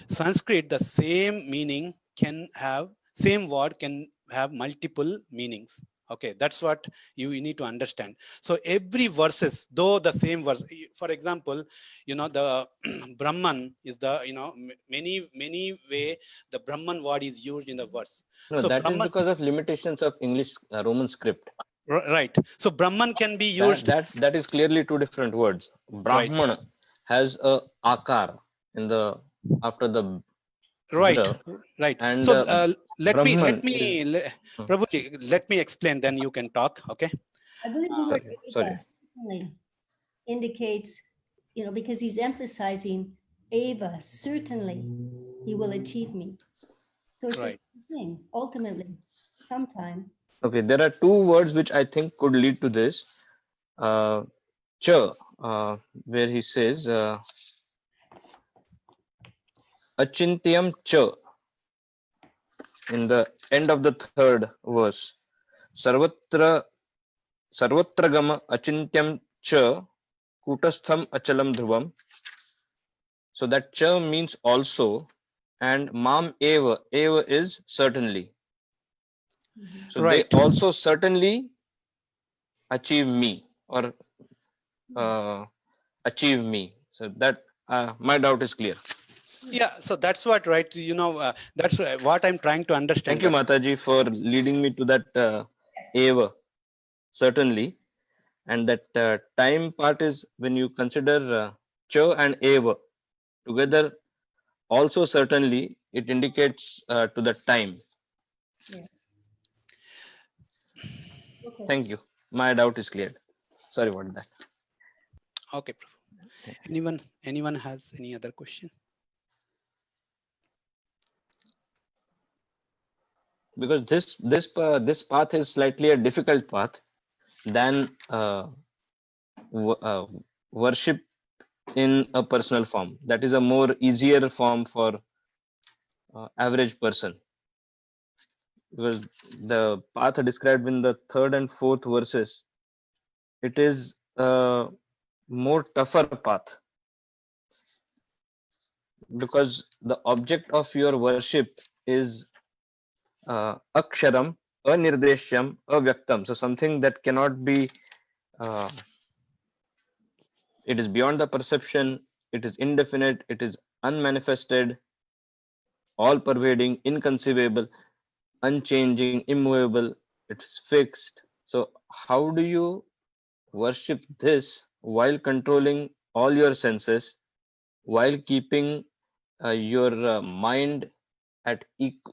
Sanskrit, the same meaning can have, same word can have multiple meanings. Okay, that's what you need to understand. So every verses, though the same verse, for example, you know, the Brahman is the, you know, many way the Brahman word is used in the verse. No, So that Brahman, is because of limitations of English Roman script. right. So Brahman can be used. That is clearly two different words. Brahman Right. has a akar in the after the Right, right. and So let Brahman me, Prabhuji, let me explain, then you can talk. Okay. I believe the word sorry. eva certainly indicates, you know, because he's emphasizing eva, certainly he will achieve me. So it's the Right. same thing, ultimately, sometime Okay, there are two words which I think could lead to this. Cha, where he says Achintyam cha in the end of the third verse. Sarvatra Sarvatragama Achintyam cha Kutastham Achalam Dhruvam. So that cha means also, and mam eva, eva is certainly. So Right. they also certainly achieve me or achieve me. So that my doubt is clear. Yeah, so that's what, right? That's what I'm trying to understand. Thank you, Mataji, for leading me to that eva, certainly. And that time part is when you consider cha and eva together, also certainly it indicates to the time. Okay. Thank you. My doubt is cleared. Sorry about that. Okay, Prabhu. Anyone has any other question? Because this path is slightly a difficult path than worship in a personal form. That is a more easier form for average person, because the path described in the third and fourth verses, it is a more tougher path, because the object of your worship is aksharam, anirdeshyam, avyaktam. So something that cannot be, it is beyond the perception, it is indefinite, it is unmanifested, all pervading, inconceivable, unchanging, immovable, it's fixed. So how do you worship this while controlling all your senses, while keeping your mind at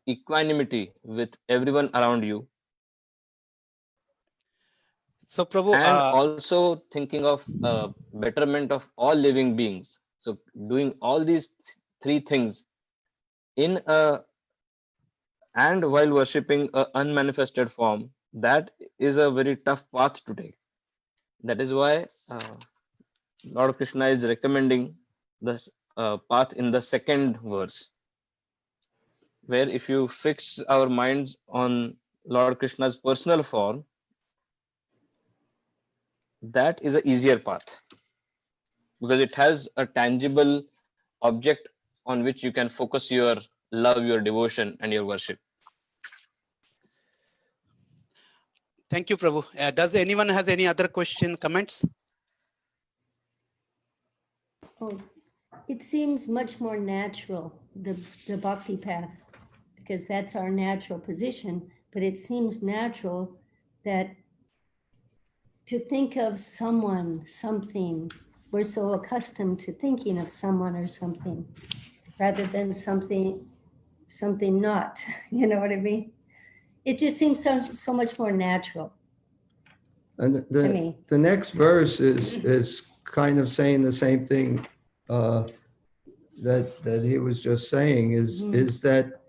equanimity with everyone around you, So Prabhu, and also thinking of betterment of all living beings? So doing all these three things in a and while worshipping a unmanifested form, that is a very tough path to take. That is why Lord Krishna is recommending this path in the second verse, where if you fix our minds on Lord Krishna's personal form, that is an easier path, because it has a tangible object on which you can focus your love, your devotion, and your worship. thank you, Prabhu. Does anyone has any other question, comments? Oh, it seems much more natural, the bhakti path, because that's our natural position. But it seems natural that to think of someone, something, we're so accustomed to thinking of someone or something, rather than something not, you know what I mean? It just seems so much more natural And to me. the next verse is kind of saying the same thing that he was just saying, is that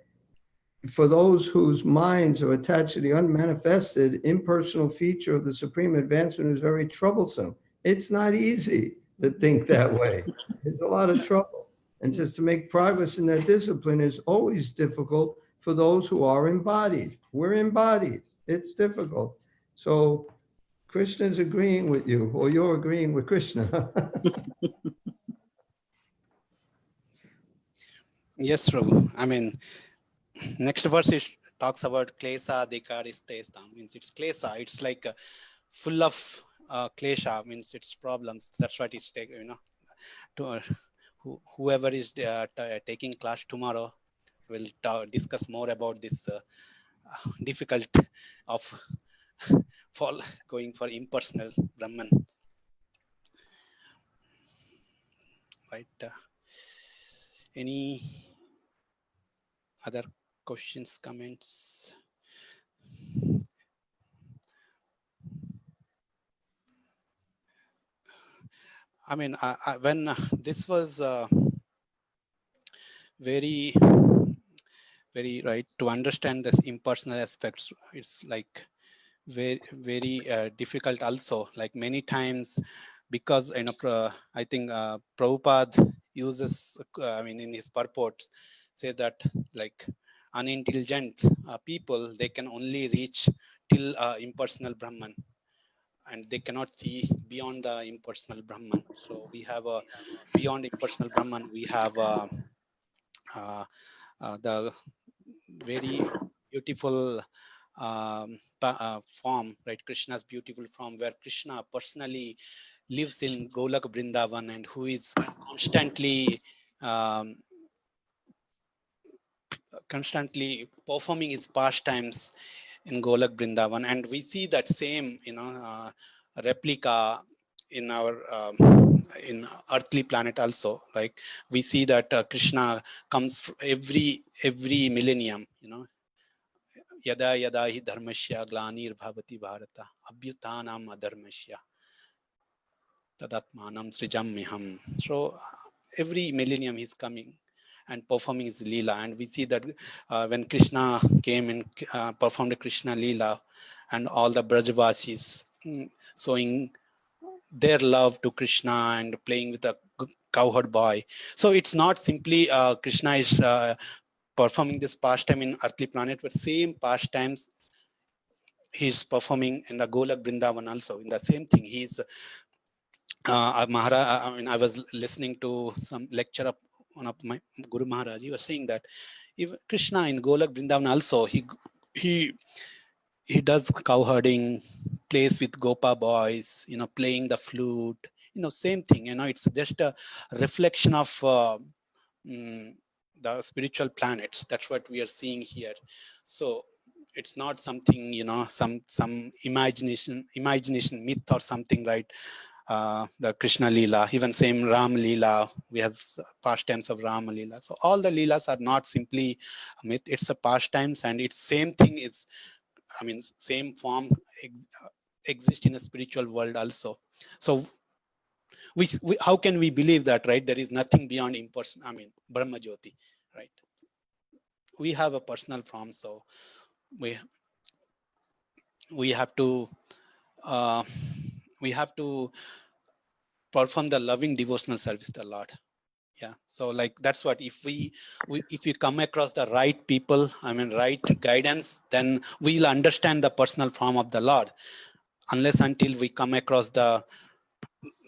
for those whose minds are attached to the unmanifested impersonal feature of the supreme advancement is very troublesome. It's not easy to think that way. There's a lot of trouble. And just to make progress in that discipline is always difficult for those who are embodied. We're embodied. It's difficult. So Krishna's agreeing with you, or you're agreeing with Krishna. Yes, Prabhu. I mean, next verse is talks about klesa adhikaristestam, means it's klesa. It's like full of klesha, means it's problems. That's what it's taking, to whoever is taking class tomorrow will discuss more about this difficult of going for impersonal Brahman. Right. Any other questions, comments? I mean, when this was very right to understand this impersonal aspects, it's like very difficult also, like many times, because I think Prabhupada uses I mean in his purport say that like unintelligent people, they can only reach till impersonal Brahman, and they cannot see beyond the impersonal Brahman. So we have a beyond impersonal Brahman, we have the very beautiful form, right? Krishna's beautiful form, where Krishna personally lives in Golak Vrindavan, and who is constantly performing his pastimes in Golak Vrindavan. And we see that same replica in our in earthly planet also. Like we see that Krishna comes every millennium, yada yada hi dharmasya glanir bhavati bharata abhyutanam adharmasya tadatmanam srijamyaham. So every millennium he's coming and performing his Leela. And we see that when Krishna came and performed Krishna Leela, and all the Brajavasis showing their love to Krishna and playing with a cowherd boy. So it's not simply Krishna is performing this pastime in earthly planet, but same pastimes he's performing in the Golak Vrindavan also. In the same thing, he's Maharaj. I mean, I was listening to some lecture of one of my Guru Maharaj. He was saying that if Krishna in Golak Vrindavan also, he does cowherding, plays with Gopa boys, playing the flute, same thing. It's just a reflection of the spiritual planets. That's what we are seeing here. So it's not something, some imagination myth or something, right? The Krishna Leela, even same Ram Leela, we have pastimes of Ram Leela. So all the Leelas are not simply a myth, it's a pastimes, and it's same thing is, I mean, same form exist in a spiritual world also. So how can we believe that, right? There is nothing beyond impersonal, I mean, Brahma Jyoti, right? We have a personal form, so we have to perform the loving devotional service to the Lord. Yeah, so like that's what, if we come across the right people, I mean right guidance, then we'll understand the personal form of the Lord. Unless until we come across the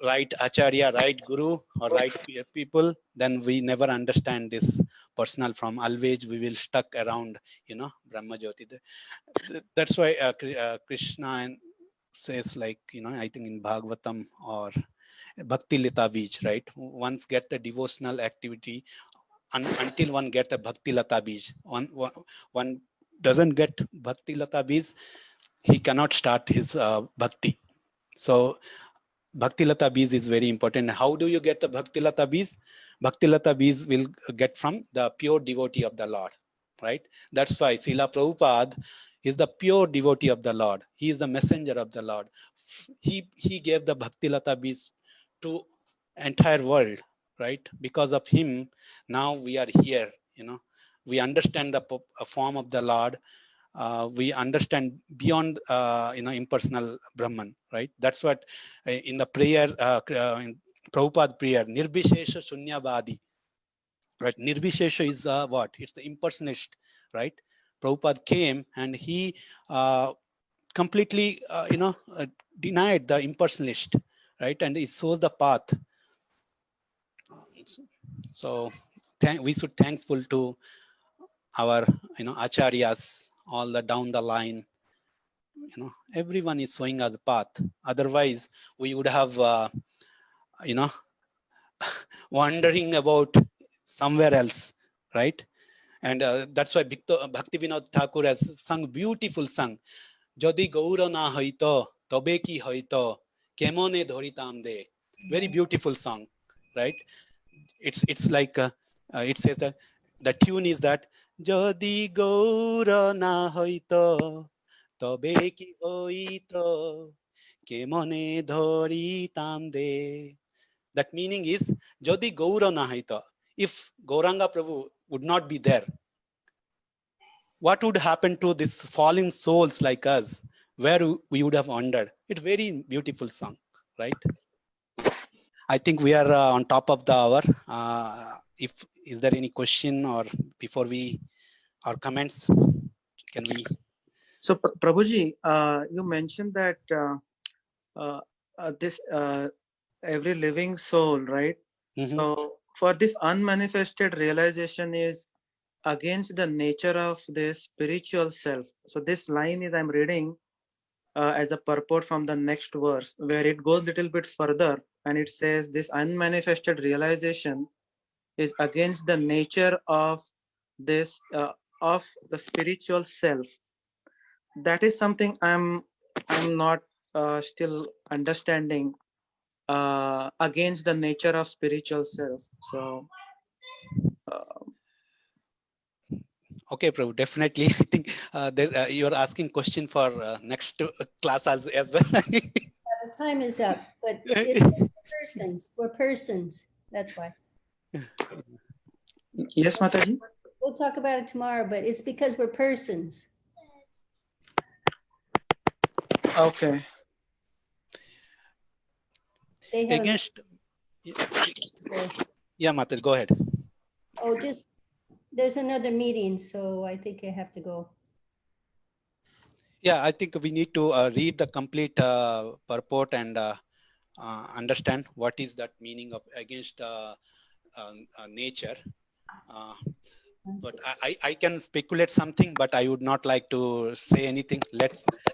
right acharya, right guru, or right people, then we never understand this personal form. Always we will stuck around, Brahma Jyoti. That's why Krishna says, like, I think in Bhagavatam or Bhakti Lata Bij, right? Once get the devotional activity, until one get a Bhakti Lata Bij, one doesn't get Bhakti Lata Bij, he cannot start his bhakti. So Bhakti Lata Bij is very important. How do you get the Bhakti Lata Bij? Bhakti Lata Bij will get from the pure devotee of the Lord, right? That's why Srila Prabhupada is the pure devotee of the Lord. He is the messenger of the Lord. He gave the Bhakti Lata Bij to entire world, right? Because of him, now we are here. We understand the form of the Lord. We understand beyond impersonal Brahman, right? That's what in the prayer, in Prabhupada prayer, Nirbishesha Shunyavadi, right? Nirbishesha is what? It's the impersonist, right? Prabhupada came and he completely denied the impersonalist, right? And it shows the path. So we should thankful to our acharyas, all the down the line. Everyone is showing us the path. Otherwise we would have wandering about somewhere else, right? And that's why Bhakti Vinod Thakur has sung beautiful song, Jodi Gaura na haito tobe ki haito kemone dhoritam de. Very beautiful song, right? It's like it says that the tune is that Jodi Gaura na haito tobe ki haito kemone dhoritam de. That meaning is Jodi Gaura na haito. If Gauranga Prabhu would not be there, what would happen to these fallen souls like us? where we would have wandered. It's very beautiful song, right? I think we are on top of the hour. Is there any question or before our comments? Can we? So Prabhuji, you mentioned that this every living soul, right? Mhm. So for this unmanifested realization is against the nature of this spiritual self. So this line is I'm reading as a purport from the next verse, where it goes a little bit further and it says this unmanifested realization is against the nature of this of the spiritual self. That is something I'm not still understanding against the nature of spiritual self. So Okay, Prabhu, definitely. I think you're asking question for next class as well. The time is up, but it's persons, we're persons, that's why. yes, Mataji. We'll talk about it tomorrow, but it's because we're persons. Okay. They have, Against, yeah, Matal, go ahead. oh, just, there's another meeting, so I think I have to go. Yeah, I think we need to read the complete purport and understand what is that meaning of against nature. But I can speculate something, but I would not like to say anything.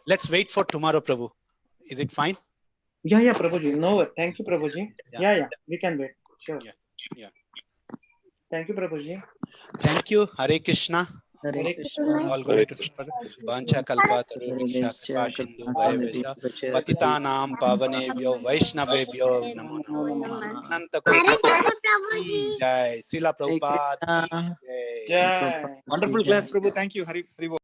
Let's wait for tomorrow, Prabhu. Is it fine? Yeah, Prabhuji. No, thank you, Prabhuji. Yeah, we can wait. Sure. Yeah. Thank you, Prabhuji. Thank you. Hare Krishna. Hare Krishna. All glory to Vancha Kalpa Taruksha Sindhu Vaivasya Patitanam Pavanevyo Vaishnavevyo Namo Namo Ananta Hare Koti Krishna, Prabhuji. Jai Srila Prabhupada. Krishna. Jai. Yeah. Wonderful class, Prabhu. Thank you. Hari Bol.